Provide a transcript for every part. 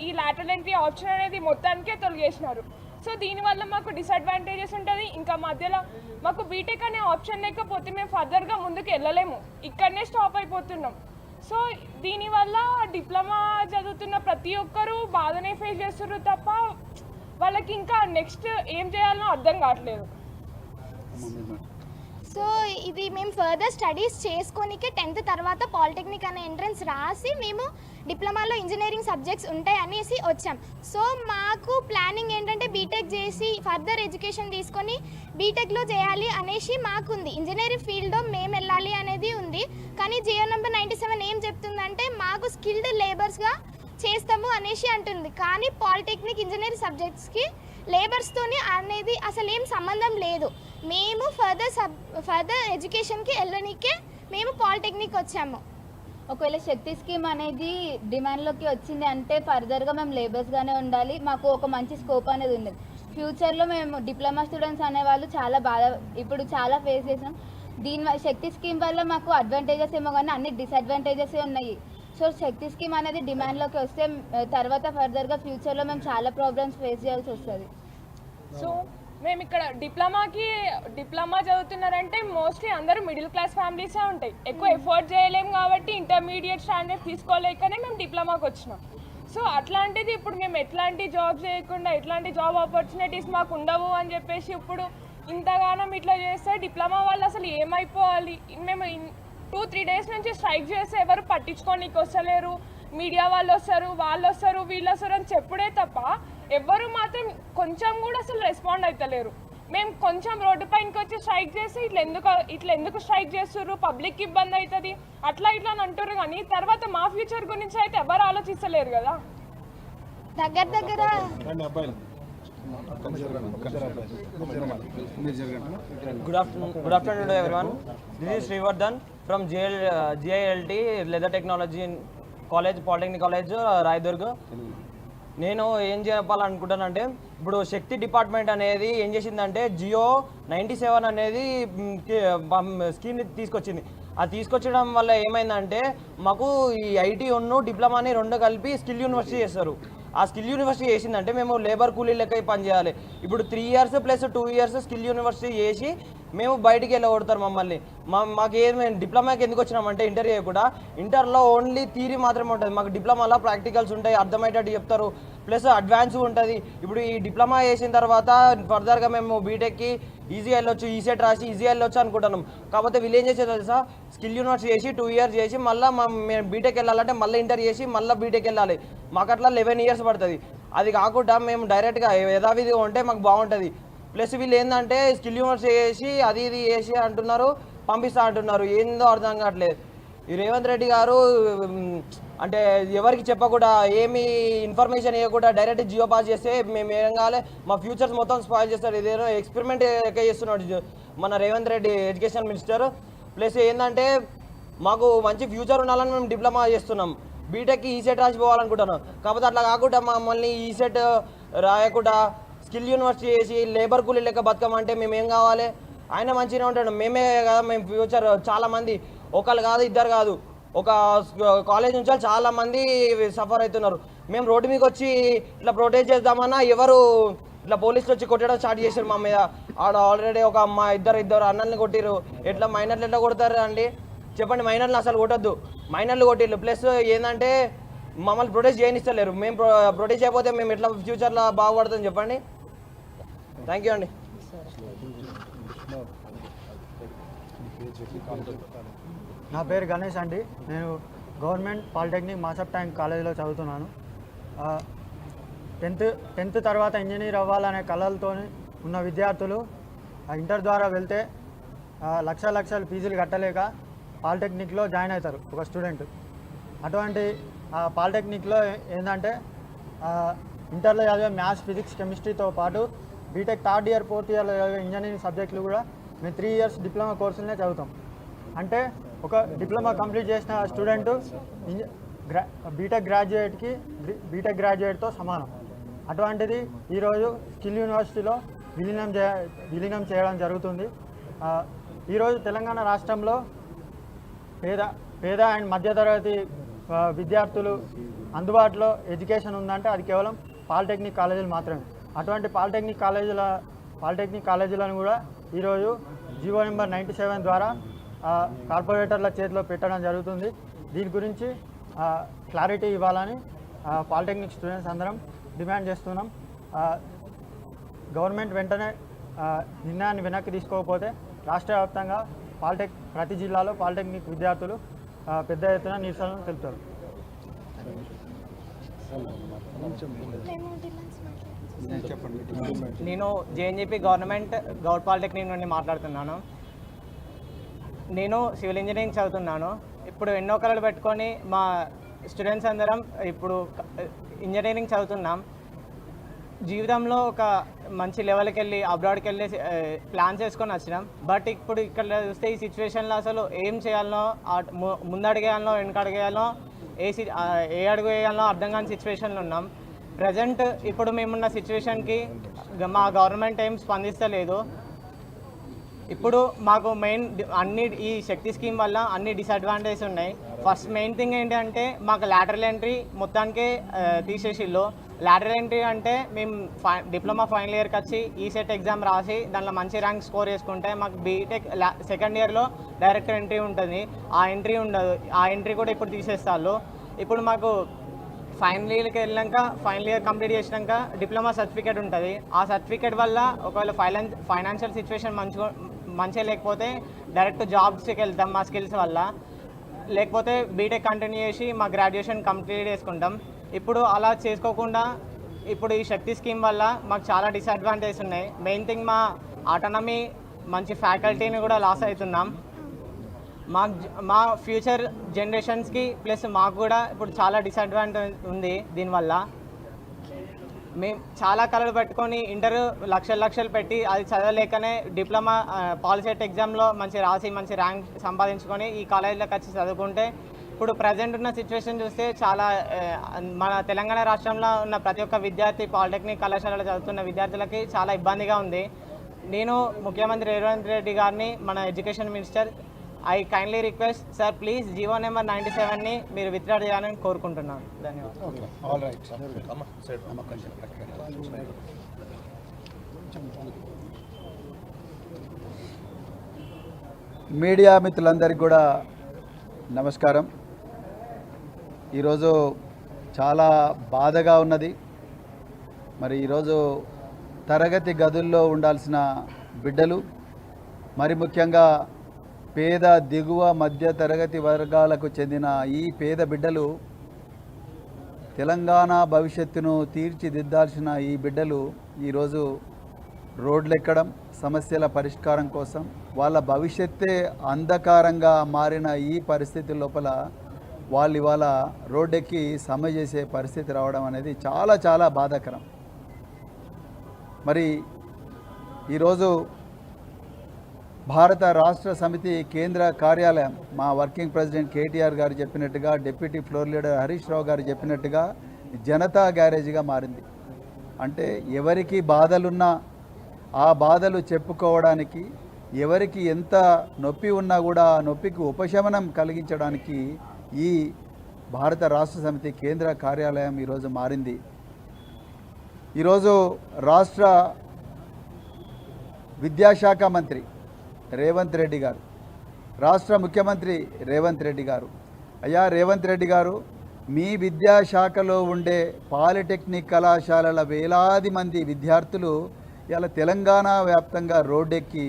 ఈ lateral entry option అనేది మొత్తానికే తొలగేసినారు. సో దీనివల్ల మాకు డిసడ్వాంటేజెస్ ఉంటుంది. ఇంకా మధ్యలో మాకు బీటెక్ అనే ఆప్షన్ లేకపోతే మేము ఫర్దర్గా ముందుకు వెళ్ళలేము, ఇక్కడనే స్టాప్ అయిపోతున్నాం. సో దీనివల్ల డిప్లొమా చదువుతున్న ప్రతి ఒక్కరూ బాధనే ఫేస్ చేస్తున్నారు తప్ప వాళ్ళకి ఇంకా నెక్స్ట్ ఏం చేయాలనో అర్థం కావట్లేదు. సో ఇది మేము ఫర్దర్ స్టడీస్ చేసుకోనికే 10th తర్వాత పాలిటెక్నిక్ అనే ఎంట్రన్స్ రాసి మేము డిప్లొమాలో ఇంజనీరింగ్ సబ్జెక్ట్స్ ఉంటాయి అనేసి వచ్చాం. సో మాకు ప్లానింగ్ ఏంటంటే బీటెక్ చేసి ఫర్దర్ ఎడ్యుకేషన్ తీసుకొని బీటెక్లో చేయాలి అనేసి మాకుంది. ఇంజనీరింగ్ ఫీల్డ్లో మేము వెళ్ళాలి అనేది ఉంది. కానీ జియో నెంబర్ 97 ఏం చెప్తుందంటే మాకు స్కిల్డ్ లేబర్స్గా చేస్తాము అనేసి అంటుంది. కానీ పాలిటెక్నిక్ ఇంజనీరింగ్ సబ్జెక్ట్స్కి లేబర్స్తోని అనేది అసలు ఏం సంబంధం లేదు. మేము ఫర్దర్ ఎడ్యుకేషన్కి వెళ్ళడానికే మేము పాలిటెక్నిక్ వచ్చాము. ఒకవేళ శక్తి స్కీమ్ అనేది డిమాండ్లోకి వచ్చింది అంటే ఫర్దర్గా మేము లేబర్స్గానే ఉండాలి, మాకు ఒక మంచి స్కోప్ అనేది ఉండదు. ఫ్యూచర్లో మేము డిప్లొమా స్టూడెంట్స్ అనేవాళ్ళు ఇప్పుడు చాలా ఫేస్ చేసాం. శక్తి స్కీమ్ వల్ల మాకు అడ్వాంటేజెస్ ఏమో కానీ అన్ని డిసడ్వాంటేజెస్ ఉన్నాయి. సో శక్తి స్కీమ్ అనేది డిమాండ్లోకి వస్తే తర్వాత ఫర్దర్గా ఫ్యూచర్లో మేము చాలా ప్రాబ్లమ్స్ ఫేస్ చేయాల్సి వస్తుంది. సో మేము ఇక్కడ డిప్లొమా చదువుతున్నారంటే మోస్ట్లీ అందరూ మిడిల్ క్లాస్ ఫ్యామిలీసే ఉంటాయి. ఎక్కువ ఎఫర్ట్ చేయలేము కాబట్టి ఇంటర్మీడియట్ స్టాండర్డ్ తీసుకోలేకనే మేము డిప్లొమాకి వచ్చినాం. సో అట్లాంటిది ఇప్పుడు మేము ఎట్లాంటి జాబ్ చేయకుండా ఎట్లాంటి జాబ్ ఆపర్చునిటీస్ మాకు ఉండవు అని చెప్పేసి ఇప్పుడు ఇంతగానం ఇట్లా చేస్తే డిప్లొమా వాళ్ళు అసలు ఏమైపోవాలి. మేము 2-3 days నుంచి స్ట్రైక్ చేస్తే ఎవరు పట్టించుకోనికి వస్తలేరు. మీడియా వాళ్ళు వస్తారు, వీళ్ళు వస్తారు అని చెప్పుడే తప్ప ఎవ్వరు మాత్రం కొంచెం కూడా అసలు రెస్పాండ్ అవుతలేరు. మేము కొంచెం రోడ్డు పైనకి వచ్చి స్ట్రైక్ చేసి ఇట్లా ఎందుకు స్ట్రైక్ చేస్తుర్రు, పబ్లిక్ ఇబ్బంది అవుతుంది అట్లా ఇట్లా అని అంటారు. కానీ తర్వాత మా ఫ్యూచర్ గురించి అయితే ఎవరు ఆలోచిస్తలేరు కదా. దగ్గర Good afternoon to everyone. This is Srivardhan from GILT Leather Technology College, Polytechnic College, Raidurg. నేను ఏం చెప్పాలనుకుంటానంటే ఇప్పుడు శక్తి డిపార్ట్మెంట్ అనేది ఏం చేసిందంటే జియో 97 అనేది స్కీమ్ తీసుకొచ్చింది. అది తీసుకొచ్చడం వల్ల ఏమైందంటే మాకు ఈ ఐటీ డిప్లొమాని రెండు కలిపి స్కిల్ యూనివర్సిటీ చేస్తారు. ఆ స్కిల్ యూనివర్సిటీ చేసిందంటే మేము లేబర్ కూలీ లెక్క పనిచేయాలి. ఇప్పుడు 3 years plus 2 years skill university చేసి మేము బయటికి వెళ్ళగొడతారు మమ్మల్ని. మాకు ఏమైనా డిప్లొమాకి ఎందుకు వచ్చినామంటే ఇంటర్ చేయకుండా ఇంటర్లో ఓన్లీ థియరీ మాత్రమే ఉంటుంది. మాకు డిప్లొమాలో ప్రాక్టికల్స్ ఉంటాయి, అర్థమయ్యేటట్టు చెప్తారు, ప్లస్ అడ్వాన్స్ ఉంటుంది. ఇప్పుడు ఈ డిప్లొమా చేసిన తర్వాత ఫర్దర్గా మేము బీటెక్కి ఈజీ వెళ్ళొచ్చు, ఈసెట్ రాసి ఈజీ వెళ్ళొచ్చు అనుకుంటున్నాం. కాకపోతే వీళ్ళు ఏం చేసేది తెలుసా, స్కిల్ యూనివర్సిటీ చేసి 2 years చేసి మళ్ళీ మేము బీటెక్ వెళ్ళాలంటే మళ్ళీ ఇంటర్ చేసి మళ్ళీ బీటెక్ వెళ్ళాలి. మాకు అట్లా 11 years పడుతుంది. అది కాకుండా మేము డైరెక్ట్గా యథావిధిగా ఉంటే మాకు బాగుంటుంది. ప్లస్ వీళ్ళు ఏంటంటే స్కిల్ యూనివర్సిటీ చేసి అది ఇది చేసి అంటున్నారు, పంపిస్తా అంటున్నారు. ఏందో అర్థం కావట్లేదు. ఈ రేవంత్ రెడ్డి గారు అంటే ఎవరికి చెప్పకుండా ఏమి ఇన్ఫర్మేషన్ ఇవ్వకుండా డైరెక్ట్ జియో పాస్ చేస్తే మేము ఏం కావాలి, మా ఫ్యూచర్స్ మొత్తం స్పాయిల్ చేస్తారు. ఇదేదో ఎక్స్పెరిమెంట్ ఎక్క చేస్తున్నాడు మన Revanth Reddy education minister. Plus ఏంటంటే మాకు మంచి ఫ్యూచర్ ఉండాలని మేము డిప్లొమా చేస్తున్నాం, బీటెక్కి ఈసెట్ రాసిపోవాలనుకుంటున్నాం. కాకపోతే అట్లా కాకుండా మమ్మల్ని ఈసెట్ రాయకుండా స్కిల్ యూనివర్సిటీ చేసి లేబర్ కూలీ లెక్క బతకమంటే మేము ఏం కావాలి? ఆయన మంచిగా ఉంటాడు, మేమే కదా మేము ఫ్యూచర్. చాలామంది ఒకళ్ళు కాదు ఇద్దరు కాదు, ఒక కాలేజ్ నుంచి చాలామంది సఫర్ అవుతున్నారు. మేము రోడ్డు మీకు వచ్చి ఇట్లా ప్రొటెస్ట్ చేద్దామన్నా ఎవరు ఇట్లా పోలీసులు వచ్చి కొట్టడం స్టార్ట్ చేశారు మా మీద. ఆడ ఆల్రెడీ ఒక అమ్మ ఇద్దరు అన్నల్ని కొట్టిరు. ఎట్లా మైనర్లు ఎట్లా కొడతారు అండి చెప్పండి? మైనర్లు అసలు కొట్టద్దు, మైనర్లు కొట్టిర్రు. ప్లస్ ఏంటంటే మమ్మల్ని ప్రొటెస్ట్ చేయనిస్తలేరు. మేము ప్రొటెస్ట్ చేయకపోతే మేము ఎట్లా ఫ్యూచర్లో బాగుపడుతుంది చెప్పండి. థ్యాంక్ యూ అండి. నా పేరు గణేష్ అండి. నేను గవర్నమెంట్ పాలిటెక్నిక్ మాసప్ ట్యాంక్ కాలేజీలో చదువుతున్నాను. 10th తర్వాత ఇంజనీర్ అవ్వాలనే కళలతో ఉన్న విద్యార్థులు ఇంటర్ ద్వారా వెళ్తే లక్షల ఫీజులు కట్టలేక పాలిటెక్నిక్లో జాయిన్ అవుతారు ఒక స్టూడెంట్. అటువంటి పాలిటెక్నిక్లో ఏంటంటే ఇంటర్లో చదివే మ్యాథ్స్, ఫిజిక్స్, కెమిస్ట్రీతో పాటు బీటెక్ 3rd year 4th yearలో చదివే ఇంజనీరింగ్ సబ్జెక్టులు కూడా మేము 3 years డిప్లొమా కోర్సులనే చదువుతాం. అంటే ఒక డిప్లొమా కంప్లీట్ చేసిన స్టూడెంటు బీటెక్ గ్రాడ్యుయేట్తో సమానం. అటువంటిది ఈరోజు స్కిల్ యూనివర్సిటీలో విలీనం చేయడం జరుగుతుంది. ఈరోజు తెలంగాణ రాష్ట్రంలో పేద అండ్ మధ్యతరగతి విద్యార్థులు అందుబాటులో ఎడ్యుకేషన్ ఉందంటే అది కేవలం పాలిటెక్నిక్ కాలేజీలు మాత్రమే. అటువంటి పాలిటెక్నిక్ కాలేజీలను కూడా ఈరోజు జీవో నెంబర్ 97 ద్వారా కార్పొరేటర్ల చేతిలో పెట్టడం జరుగుతుంది. దీని గురించి క్లారిటీ ఇవ్వాలని పాలిటెక్నిక్ స్టూడెంట్స్ అందరం డిమాండ్ చేస్తున్నాం. గవర్నమెంట్ వెంటనే నిర్ణయాన్ని వెనక్కి తీసుకోకపోతే రాష్ట్ర వ్యాప్తంగా ప్రతి జిల్లాలో పాలిటెక్నిక్ విద్యార్థులు పెద్ద ఎత్తున నిరసనలు తెలుపుతారు. నేను జేఎన్జీపీ గవర్నమెంట్ గౌడ్ పాలిటెక్నిక్ నుండి మాట్లాడుతున్నాను. నేను సివిల్ ఇంజనీరింగ్ చదువుతున్నాను. ఇప్పుడు ఎన్నో కళలు పెట్టుకొని మా స్టూడెంట్స్ అందరం ఇప్పుడు ఇంజనీరింగ్ చదువుతున్నాం. జీవితంలో ఒక మంచి లెవెల్కి వెళ్ళి అబ్రాడ్కి వెళ్ళి ప్లాన్స్ చేసుకొని వచ్చినాం. బట్ ఇప్పుడు ఇక్కడ చూస్తే ఈ సిచ్యువేషన్లో అసలు ఏం చేయాలనో, ముందడిగేయాలనో వెనకడిగేయాలనో, ఏ అడుగు వేయాలనో అర్థం కాని సిచ్యువేషన్లో ఉన్నాం. ప్రజెంట్ ఇప్పుడు మేమున్న సిచ్యువేషన్కి మా గవర్నమెంట్ ఏం స్పందిస్తలేదు. ఇప్పుడు మాకు మెయిన్ ఈ శక్తి స్కీమ్ వల్ల అన్ని డిసడ్వాంటేజెస్ ఉన్నాయి. ఫస్ట్ మెయిన్ థింగ్ ఏంటంటే మాకు లాటరల్ ఎంట్రీ మొత్తానికి తీసేసిళ్ళు. లాటరల్ ఎంట్రీ అంటే మేము డిప్లొమా ఫైనల్ ఇయర్కి వచ్చి ఈసెట్ ఎగ్జామ్ రాసి దాంట్లో మంచి ర్యాంక్ స్కోర్ చేసుకుంటే మాకు బీటెక్ సెకండ్ ఇయర్లో డైరెక్ట్ ఎంట్రీ ఉంటుంది. ఆ ఎంట్రీ ఉండదు. ఆ ఎంట్రీ కూడా ఇప్పుడు తీసేస్తారు. ఇప్పుడు మాకు ఫైనల్ ఇయర్ కంప్లీట్ చేసినాక డిప్లొమా సర్టిఫికేట్ ఉంటుంది. ఆ సర్టిఫికేట్ వల్ల ఒకవేళ ఫైనాన్షియల్ సిచ్యువేషన్ మంచిగా లేకపోతే డైరెక్ట్ జాబ్స్కి వెళ్తాం మా స్కిల్స్ వల్ల. లేకపోతే బీటెక్ కంటిన్యూ చేసి మా గ్రాడ్యుయేషన్ కంప్లీట్ చేసుకుంటాం. ఇప్పుడు అలా చేసుకోకుండా ఇప్పుడు ఈ శక్తి స్కీమ్ వల్ల మాకు చాలా డిసడ్వాంటేజెస్ ఉన్నాయి. మెయిన్ థింగ్ మా ఆటోనమీ మంచి ఫ్యాకల్టీని కూడా లాస్ అవుతున్నాం. మా ఫ్యూచర్ జనరేషన్స్కి ప్లస్ మాకు కూడా ఇప్పుడు చాలా డిసడ్వాంటేజ్ ఉంది. దీనివల్ల మేము చాలా కళలు పెట్టుకొని ఇంటర్ లక్షలు పెట్టి అది చదవలేకనే డిప్లొమా పాలిసెట్ ఎగ్జామ్లో మంచి ర్యాంక్ సంపాదించుకొని ఈ కాలేజీలోకి వచ్చి చదువుకుంటే ఇప్పుడు ప్రజెంట్ ఉన్న సిచ్యువేషన్ చూస్తే చాలా మన తెలంగాణ రాష్ట్రంలో ఉన్న ప్రతి ఒక్క విద్యార్థి పాలిటెక్నిక్ కళాశాలలో చదువుతున్న విద్యార్థులకి చాలా ఇబ్బందిగా ఉంది. నేను ముఖ్యమంత్రి రేవంత్ రెడ్డి గారిని, మన education minister, I kindly request sir please GO number 97ని మీరు విత్డ్రా చేయాలని కోరుకుంటున్నాను. ధన్యవాదాలు. మీడియా మిత్రులందరికీ కూడా నమస్కారం. ఈరోజు చాలా బాధగా ఉన్నది. మరి ఈరోజు తరగతి గదుల్లో ఉండాల్సిన బిడ్డలు, మరి ముఖ్యంగా పేద దిగువ మధ్య తరగతి వర్గాలకు చెందిన ఈ పేద బిడ్డలు, తెలంగాణ భవిష్యత్తును తీర్చిదిద్దాల్సిన ఈ బిడ్డలు ఈరోజు రోడ్లెక్కడం, సమస్యల పరిష్కారం కోసం, వాళ్ళ భవిష్యత్తే అంధకారంగా మారిన ఈ పరిస్థితి లోపల వాళ్ళు ఇవాళ రోడ్డెక్కి సమ్మె చేసే పరిస్థితి రావడం అనేది చాలా చాలా బాధాకరం. మరి ఈరోజు భారత రాష్ట్ర సమితి కేంద్ర కార్యాలయం మా వర్కింగ్ ప్రెసిడెంట్ కేటీఆర్ గారు చెప్పినట్టుగా, deputy floor leader Harish Rao గారు చెప్పినట్టుగా జనతా గ్యారేజ్గా మారింది. అంటే ఎవరికి బాధలున్నా ఆ బాధలు చెప్పుకోవడానికి, ఎవరికి ఎంత నొప్పి ఉన్నా కూడా ఆ నొప్పికి ఉపశమనం కలిగించడానికి ఈ భారత రాష్ట్ర సమితి కేంద్ర కార్యాలయం ఈరోజు మారింది. ఈరోజు రాష్ట్ర విద్యాశాఖ మంత్రి రేవంత్ రెడ్డి గారు, రాష్ట్ర ముఖ్యమంత్రి రేవంత్ రెడ్డి గారు, అయ్యా రేవంత్ రెడ్డి గారు, మీ విద్యాశాఖలో ఉండే పాలిటెక్నిక్ కళాశాలల వేలాది మంది విద్యార్థులు ఇలా తెలంగాణ వ్యాప్తంగా రోడ్డెక్కి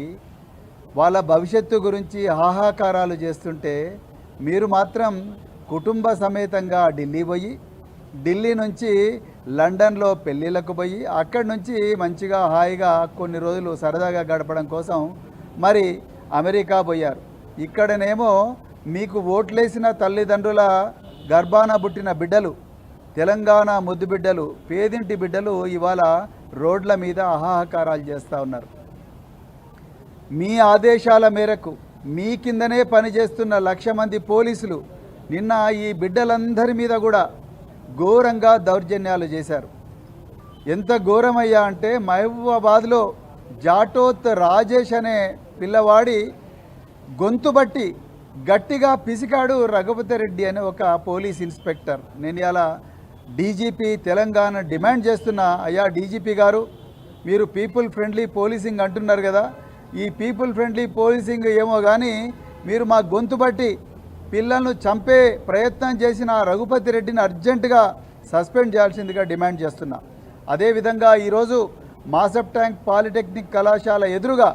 వాళ్ళ భవిష్యత్తు గురించి హాహాకారాలు చేస్తుంటే మీరు మాత్రం కుటుంబ సమేతంగా ఢిల్లీ పోయి, ఢిల్లీ నుంచి లండన్లో పెళ్ళిళ్ళకు పోయి, అక్కడి నుంచి మంచిగా హాయిగా కొన్ని రోజులు సరదాగా గడపడం కోసం మరి అమెరికా పోయారు. ఇక్కడనేమో మీకు ఓట్లేసిన తల్లిదండ్రుల గర్భాన పుట్టిన బిడ్డలు, తెలంగాణ ముద్దు బిడ్డలు, పేదింటి బిడ్డలు ఇవాళ రోడ్ల మీద హాహాకారాలు చేస్తూ ఉన్నారు. మీ ఆదేశాల మేరకు మీ కిందనే పనిచేస్తున్న 1,00,000 మంది పోలీసులు నిన్న ఈ బిడ్డలందరి మీద కూడా ఘోరంగా దౌర్జన్యాలు చేశారు. ఎంత ఘోరమయ్యా అంటే మహబూబాబాద్లో జాటోత్ రాజేష్ అనే పిల్లవాడి గొంతు బట్టి గట్టిగా పిసికాడు రఘుపతి రెడ్డి అనే ఒక పోలీస్ ఇన్స్పెక్టర్. నేను ఇలా డీజీపీ తెలంగాణ డిమాండ్ చేస్తున్నా, అయ్యా డీజీపీ గారు, మీరు పీపుల్ ఫ్రెండ్లీ పోలీసింగ్ అంటున్నారు కదా, ఈ పీపుల్ ఫ్రెండ్లీ పోలీసింగ్ ఏమో కానీ మీరు మా గొంతు బట్టి పిల్లలను చంపే ప్రయత్నం చేసిన రఘుపతి రెడ్డిని అర్జెంటుగా సస్పెండ్ చేయాల్సిందిగా డిమాండ్ చేస్తున్నా. అదేవిధంగా ఈరోజు మాసప్ ట్యాంక్ పాలిటెక్నిక్ కళాశాల ఎదురుగా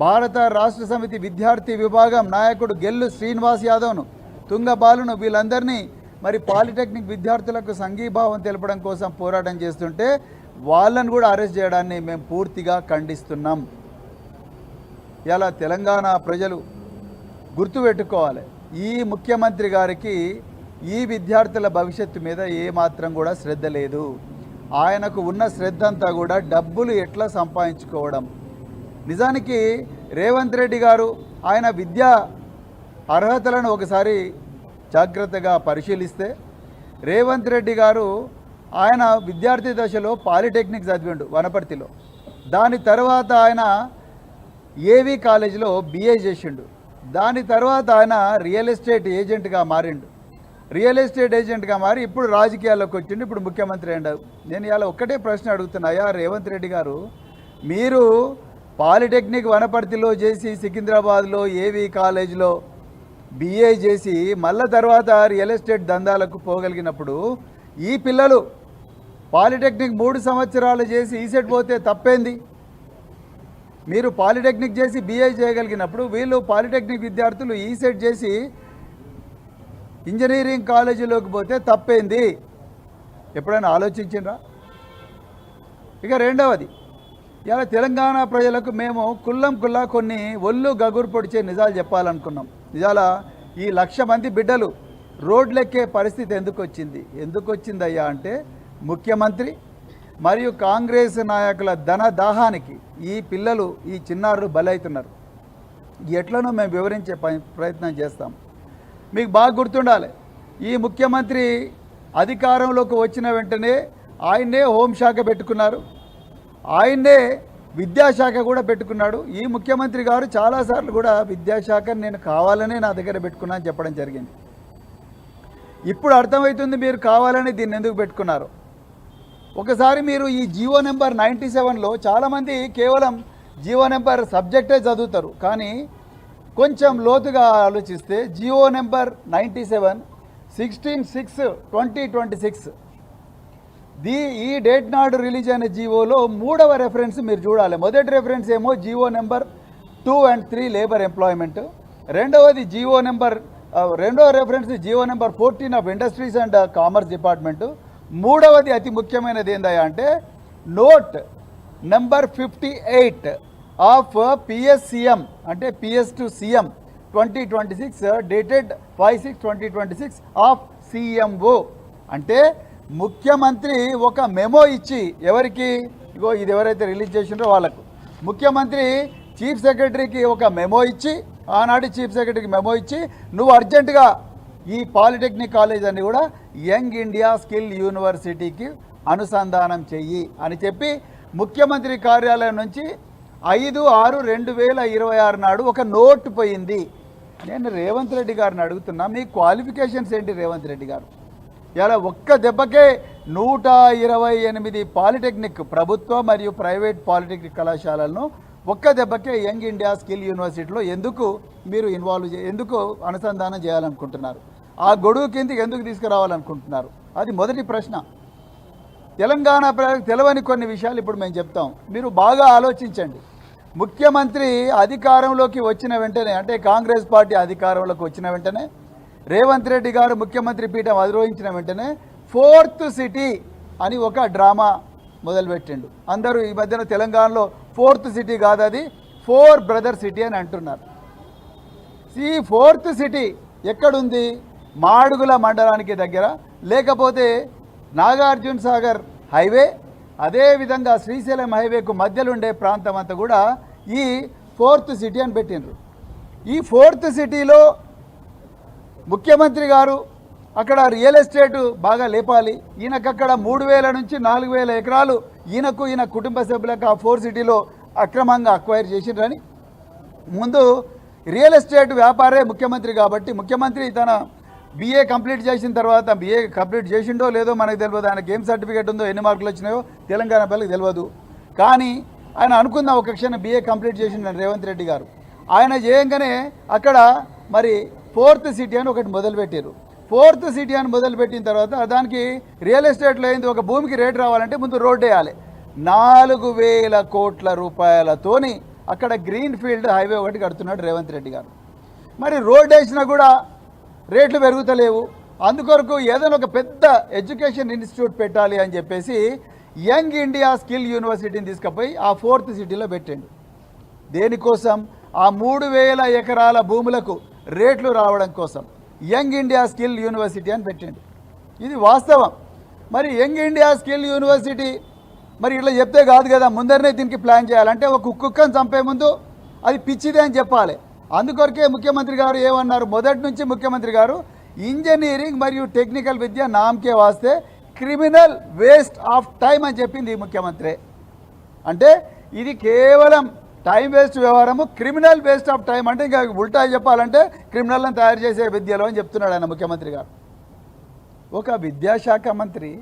భారత రాష్ట్ర సమితి విద్యార్థి విభాగం నాయకుడు గెల్లు శ్రీనివాస్ యాదవ్ను, తుంగబాలును, వీళ్ళందరినీ మరి పాలిటెక్నిక్ విద్యార్థులకు సంఘీభావం తెలపడం కోసం పోరాటం చేస్తుంటే వాళ్ళను కూడా అరెస్ట్ చేయడాన్ని మేము పూర్తిగా ఖండిస్తున్నాం. ఇలా తెలంగాణ ప్రజలు గుర్తుపెట్టుకోవాలి, ఈ ముఖ్యమంత్రి గారికి ఈ విద్యార్థుల భవిష్యత్తు మీద ఏమాత్రం కూడా శ్రద్ధ లేదు. ఆయనకు ఉన్న శ్రద్ధ అంతా కూడా డబ్బులు ఎట్లా సంపాదించుకోవడం. నిజానికి రేవంత్ రెడ్డి గారు ఆయన విద్యా అర్హతలను ఒకసారి జాగ్రత్తగా పరిశీలిస్తే, రేవంత్ రెడ్డి గారు ఆయన విద్యార్థి దశలో పాలిటెక్నిక్ చదివిండు వనపర్తిలో. దాని తర్వాత ఆయన ఏవీ కాలేజీలో BA చేసిండు. దాని తర్వాత ఆయన రియల్ ఎస్టేట్ ఏజెంట్గా మారిండు. రియల్ ఎస్టేట్ ఏజెంట్గా మారి ఇప్పుడు రాజకీయాల్లోకి వచ్చిండు, ఇప్పుడు ముఖ్యమంత్రి అయ్యాడు. నేను ఇలా ఒక్కటే ప్రశ్న అడుగుతున్నాయా రేవంత్ రెడ్డి గారు, మీరు పాలిటెక్నిక్ వనపర్తిలో చేసి సికింద్రాబాద్లో ఏవీ కాలేజ్లో BA చేసి మళ్ళా తర్వాత రియల్ ఎస్టేట్ దందాలకు పోగలిగినప్పుడు ఈ పిల్లలు పాలిటెక్నిక్ 3 సంవత్సరాలు చేసి ఈసెట్ పోతే తప్పేంది? మీరు పాలిటెక్నిక్ చేసి BA చేయగలిగినప్పుడు వీళ్ళు పాలిటెక్నిక్ విద్యార్థులు ఈసెట్ చేసి ఇంజనీరింగ్ కాలేజీలోకి పోతే తప్పేంది? ఎప్పుడైనా ఆలోచించిండ్రా? ఇక రెండవది, ఇలా తెలంగాణ ప్రజలకు మేము కుల్లా కొన్ని ఒళ్ళు గగురు పొడిచే నిజాలు చెప్పాలనుకున్నాం. నిజాల ఈ 1,00,000 మంది బిడ్డలు రోడ్లెక్కే పరిస్థితి ఎందుకు వచ్చిందయ్యా అంటే ముఖ్యమంత్రి మరియు కాంగ్రెస్ నాయకుల ధన దాహానికి ఈ పిల్లలు, ఈ చిన్నారులు బలవుతున్నారు. ఎట్లనో మేము వివరించే ప్రయత్నం చేస్తాం. మీకు బాగా గుర్తుండాలి, ఈ ముఖ్యమంత్రి అధికారంలోకి వచ్చిన వెంటనే ఆయన్నే హోంశాఖ పెట్టుకున్నారు, ఆయన్నే విద్యాశాఖ కూడా పెట్టుకున్నాడు. ఈ ముఖ్యమంత్రి గారు చాలాసార్లు కూడా విద్యాశాఖను నేను కావాలనే నా దగ్గర పెట్టుకున్నా అని చెప్పడం జరిగింది. ఇప్పుడు అర్థమవుతుంది మీరు కావాలని దీన్ని ఎందుకు పెట్టుకున్నారు. ఒకసారి మీరు ఈ జీవో నెంబర్ 97లో చాలామంది కేవలం జీవో నెంబర్ సబ్జెక్టే చదువుతారు, కానీ కొంచెం లోతుగా ఆలోచిస్తే జీవో నెంబర్ 97 16/6/2026 ఈ డేట్ నాడు రిలీజ్ అయిన జీవోలో 3వ రెఫరెన్స్ మీరు చూడాలి. మొదటి రెఫరెన్స్ ఏమో GO number 2 and 3 labour employment, రెండవ reference GO number 14 of industries and commerce department, మూడవది అతి ముఖ్యమైనది ఏందయ్యా అంటే నోట్ నెంబర్ 58 ఆఫ్ PSCM అంటే PS to CM 2026 dated 5/6/2026 of CMO. అంటే ముఖ్యమంత్రి ఒక మెమో ఇచ్చి ఎవరికి, ఇగో ఇది ఎవరైతే రిలీజ్ చేసిండ్రో వాళ్ళకు, ముఖ్యమంత్రి చీఫ్ సెక్రటరీకి ఒక మెమో ఇచ్చి, ఆనాటి చీఫ్ సెక్రటరీకి మెమో ఇచ్చి నువ్వు అర్జెంటుగా ఈ పాలిటెక్నిక్ కాలేజ్ అని కూడా యంగ్ ఇండియా స్కిల్ యూనివర్సిటీకి అనుసంధానం చెయ్యి అని చెప్పి ముఖ్యమంత్రి కార్యాలయం నుంచి 5/6/2026 నాడు ఒక నోట్ పోయింది. నేను రేవంత్ రెడ్డి గారిని అడుగుతున్నా, మీ క్వాలిఫికేషన్స్ ఏంటి రేవంత్ రెడ్డి గారు? ఇలా ఒక్క దెబ్బకే 128 పాలిటెక్నిక్ ప్రభుత్వ మరియు ప్రైవేట్ పాలిటెక్నిక్ కళాశాలలను ఒక్క దెబ్బకే యంగ్ ఇండియా స్కిల్ యూనివర్సిటీలో ఎందుకు మీరు ఎందుకు అనుసంధానం చేయాలనుకుంటున్నారు? ఆ గొడుగు కిందకి ఎందుకు తీసుకురావాలనుకుంటున్నారు? అది మొదటి ప్రశ్న. తెలంగాణ ప్రజలకు తెలవని కొన్ని విషయాలు ఇప్పుడు మేము చెప్తాం, మీరు బాగా ఆలోచించండి. ముఖ్యమంత్రి అధికారంలోకి వచ్చిన వెంటనే, అంటే కాంగ్రెస్ పార్టీ అధికారంలోకి వచ్చిన వెంటనే, రేవంత్ రెడ్డి గారు ముఖ్యమంత్రి పీఠం అధిరోహించిన వెంటనే 4th సిటీ అని ఒక డ్రామా మొదలుపెట్టిండు. అందరూ ఈ మధ్యన తెలంగాణలో 4th సిటీ కాదు, అది 4 బ్రదర్ సిటీ అని అంటున్నారు. ఈ 4th సిటీ ఎక్కడుంది? మాడుగుల మండలానికి దగ్గర, లేకపోతే నాగార్జున సాగర్ హైవే, అదేవిధంగా శ్రీశైలం హైవేకు మధ్యలో ఉండే ప్రాంతం అంతా కూడా ఈ 4th సిటీ అని పెట్టిండ్రు. ఈ 4th సిటీలో ముఖ్యమంత్రి గారు అక్కడ రియల్ ఎస్టేట్ బాగా లేపాలి, ఈయనకు అక్కడ 3,000 నుంచి 4,000 ఎకరాలు ఈయన కుటుంబ సభ్యులకు ఆ 4 సిటీలో అక్రమంగా అక్వైర్ చేసిండ్రని ముందు రియల్ ఎస్టేట్ వ్యాపారే ముఖ్యమంత్రి కాబట్టి ముఖ్యమంత్రి తన BA కంప్లీట్ చేసిన తర్వాత BA కంప్లీట్ చేసిండో లేదో మనకు తెలియదు, ఆయనకి ఏం సర్టిఫికేట్ ఉందో ఎన్ని మార్కులు వచ్చినాయో తెలంగాణ పిల్లలకు తెలియదు. కానీ ఆయన అనుకున్న ఒక క్షణం BA కంప్లీట్ చేసిండు రేవంత్ రెడ్డి గారు. ఆయన చేయంగానే అక్కడ మరి 4th సిటీ అని ఒకటి మొదలుపెట్టారు. 4th సిటీ అని మొదలుపెట్టిన తర్వాత దానికి రియల్ ఎస్టేట్లో అయింది, ఒక భూమికి రేటు రావాలంటే ముందు రోడ్డు వేయాలి. 4,000 కోట్ల రూపాయలతోని అక్కడ గ్రీన్ ఫీల్డ్ హైవే ఒకటి కడుతున్నాడు రేవంత్ రెడ్డి గారు. మరి రోడ్డు వేసినా కూడా రేట్లు పెరుగుతలేవు. అందుకొరకు ఏదైనా ఒక పెద్ద ఎడ్యుకేషన్ ఇన్స్టిట్యూట్ పెట్టాలి అని చెప్పేసి యంగ్ ఇండియా స్కిల్ యూనివర్సిటీని తీసుకుపోయి ఆ 4th సిటీలో పెట్టండి. దేనికోసం? ఆ 3,000 ఎకరాల భూములకు రేట్లు రావడం కోసం యంగ్ ఇండియా స్కిల్ యూనివర్సిటీ అని పెట్టండి. ఇది వాస్తవం. మరి యంగ్ ఇండియా స్కిల్ యూనివర్సిటీ మరి ఇట్లా చెప్తే కాదు కదా, ముందరనే దీనికి ప్లాన్ చేయాలంటే ఒక కుక్కను చంపే ముందు అది పిచ్చిదే అని చెప్పాలి. అందుకొరకే ముఖ్యమంత్రి గారు ఏమన్నారు, మొదటి నుంచి ముఖ్యమంత్రి గారు ఇంజనీరింగ్ మరియు టెక్నికల్ విద్య నామకే వాస్తే క్రిమినల్ వేస్ట్ ఆఫ్ టైం అని చెప్పింది ఈ ముఖ్యమంత్రి. అంటే ఇది కేవలం టైం వేస్ట్ వ్యవహారము, క్రిమినల్ వేస్ట్ ఆఫ్ టైం అంటే ఇంకా ఉల్టా చెప్పాలంటే క్రిమినల్ని తయారు చేసే విద్యలో అని చెప్తున్నాడు ఆయన ముఖ్యమంత్రి గారు. ఒక విద్యాశాఖ మంత్రి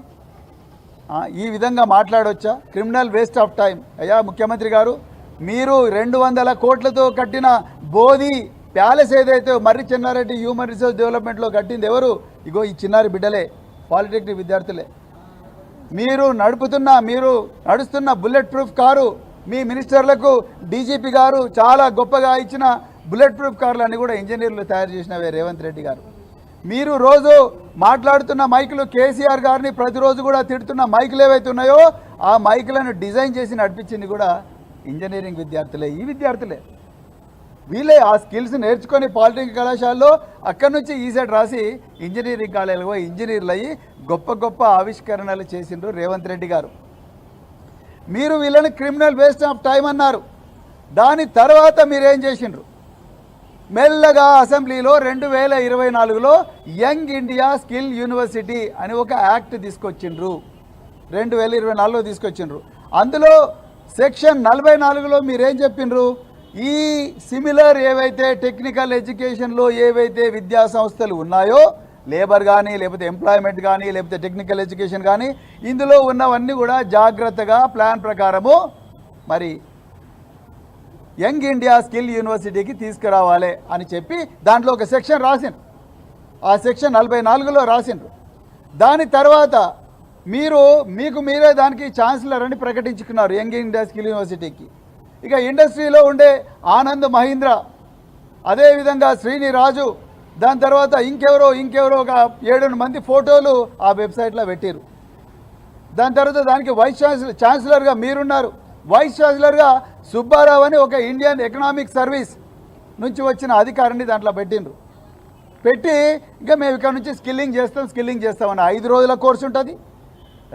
ఈ విధంగా మాట్లాడవచ్చా? Criminal waste of time. అయ్యా ముఖ్యమంత్రి గారు, మీరు 200 కోట్లతో కట్టిన బోధి ప్యాలెస్ ఏదైతే మర్రి చెన్నారెడ్డి హ్యూమన్ రిసోర్స్ డెవలప్మెంట్లో కట్టింది ఎవరు? ఇగో ఈ చిన్నారి బిడ్డలే, పాలిటెక్నిక్ విద్యార్థులే. మీరు నడుస్తున్న బుల్లెట్ ప్రూఫ్ కారు, మీ మినిస్టర్లకు డీజీపీ గారు చాలా గొప్పగా ఇచ్చిన బుల్లెట్ ప్రూఫ్ కార్లు అన్నీ కూడా ఇంజనీర్లు తయారు చేసినవే రేవంత్ రెడ్డి గారు. మీరు రోజు మాట్లాడుతున్న మైకులు, కేసీఆర్ గారిని ప్రతిరోజు కూడా తిడుతున్న మైకులు ఏవైతే ఉన్నాయో ఆ మైకులను డిజైన్ చేసి నడిపించింది కూడా ఇంజనీరింగ్ విద్యార్థులే. ఈ విద్యార్థులే వీళ్ళే ఆ స్కిల్స్ నేర్చుకొని పాలిటెక్నిక్ కళాశాలలో అక్కడి నుంచి ఈసెట్ రాసి ఇంజనీరింగ్ కాలేజీలో ఇంజనీర్లు అయ్యి గొప్ప గొప్ప ఆవిష్కరణలు చేసిండ్రు రేవంత్ రెడ్డి గారు. మీరు వీళ్ళని క్రిమినల్ వేస్ట్ ఆఫ్ టైం అన్నారు. దాని తర్వాత మీరేం చేసిండ్రు? మెల్లగా అసెంబ్లీలో 2024లో యంగ్ ఇండియా స్కిల్ యూనివర్సిటీ అని ఒక యాక్ట్ తీసుకొచ్చిండ్రు. 2024లో తీసుకొచ్చిండ్రు. అందులో సెక్షన్ 44లో మీరేం చెప్పిండ్రు? ఈ సిమిలర్ ఏవైతే టెక్నికల్ ఎడ్యుకేషన్లో ఏవైతే విద్యా సంస్థలు ఉన్నాయో, లేబర్ కానీ లేకపోతే ఎంప్లాయ్మెంట్ కానీ లేకపోతే టెక్నికల్ ఎడ్యుకేషన్ కానీ, ఇందులో ఉన్నవన్నీ కూడా జాగ్రత్తగా ప్లాన్ ప్రకారము మరి యంగ్ ఇండియా స్కిల్ యూనివర్సిటీకి తీసుకురావాలి అని చెప్పి దాంట్లో ఒక సెక్షన్ రాసిండ్రు. ఆ సెక్షన్ 44లో రాసిండ్రు. దాని తర్వాత మీకు మీరే దానికి ఛాన్సలర్ అని ప్రకటించుకున్నారు యంగ్ ఇండియా స్కిల్ యూనివర్సిటీకి. ఇక ఇండస్ట్రీలో ఉండే ఆనంద్ మహీంద్ర, అదేవిధంగా శ్రీని రాజు, దాని తర్వాత ఇంకెవరో ఒక 7 మంది ఫోటోలు ఆ వెబ్సైట్లో పెట్టారు. దాని తర్వాత దానికి వైస్ ఛాన్సలర్గా మీరున్నారు. వైస్ ఛాన్సలర్గా సుబ్బారావు అని ఒక ఇండియన్ ఎకనామిక్ సర్వీస్ నుంచి వచ్చిన అధికారిని దాంట్లో పెట్టి ఇంకా మేము ఇక్కడ నుంచి స్కిల్లింగ్ చేస్తామని 5 రోజుల కోర్సు ఉంటుంది,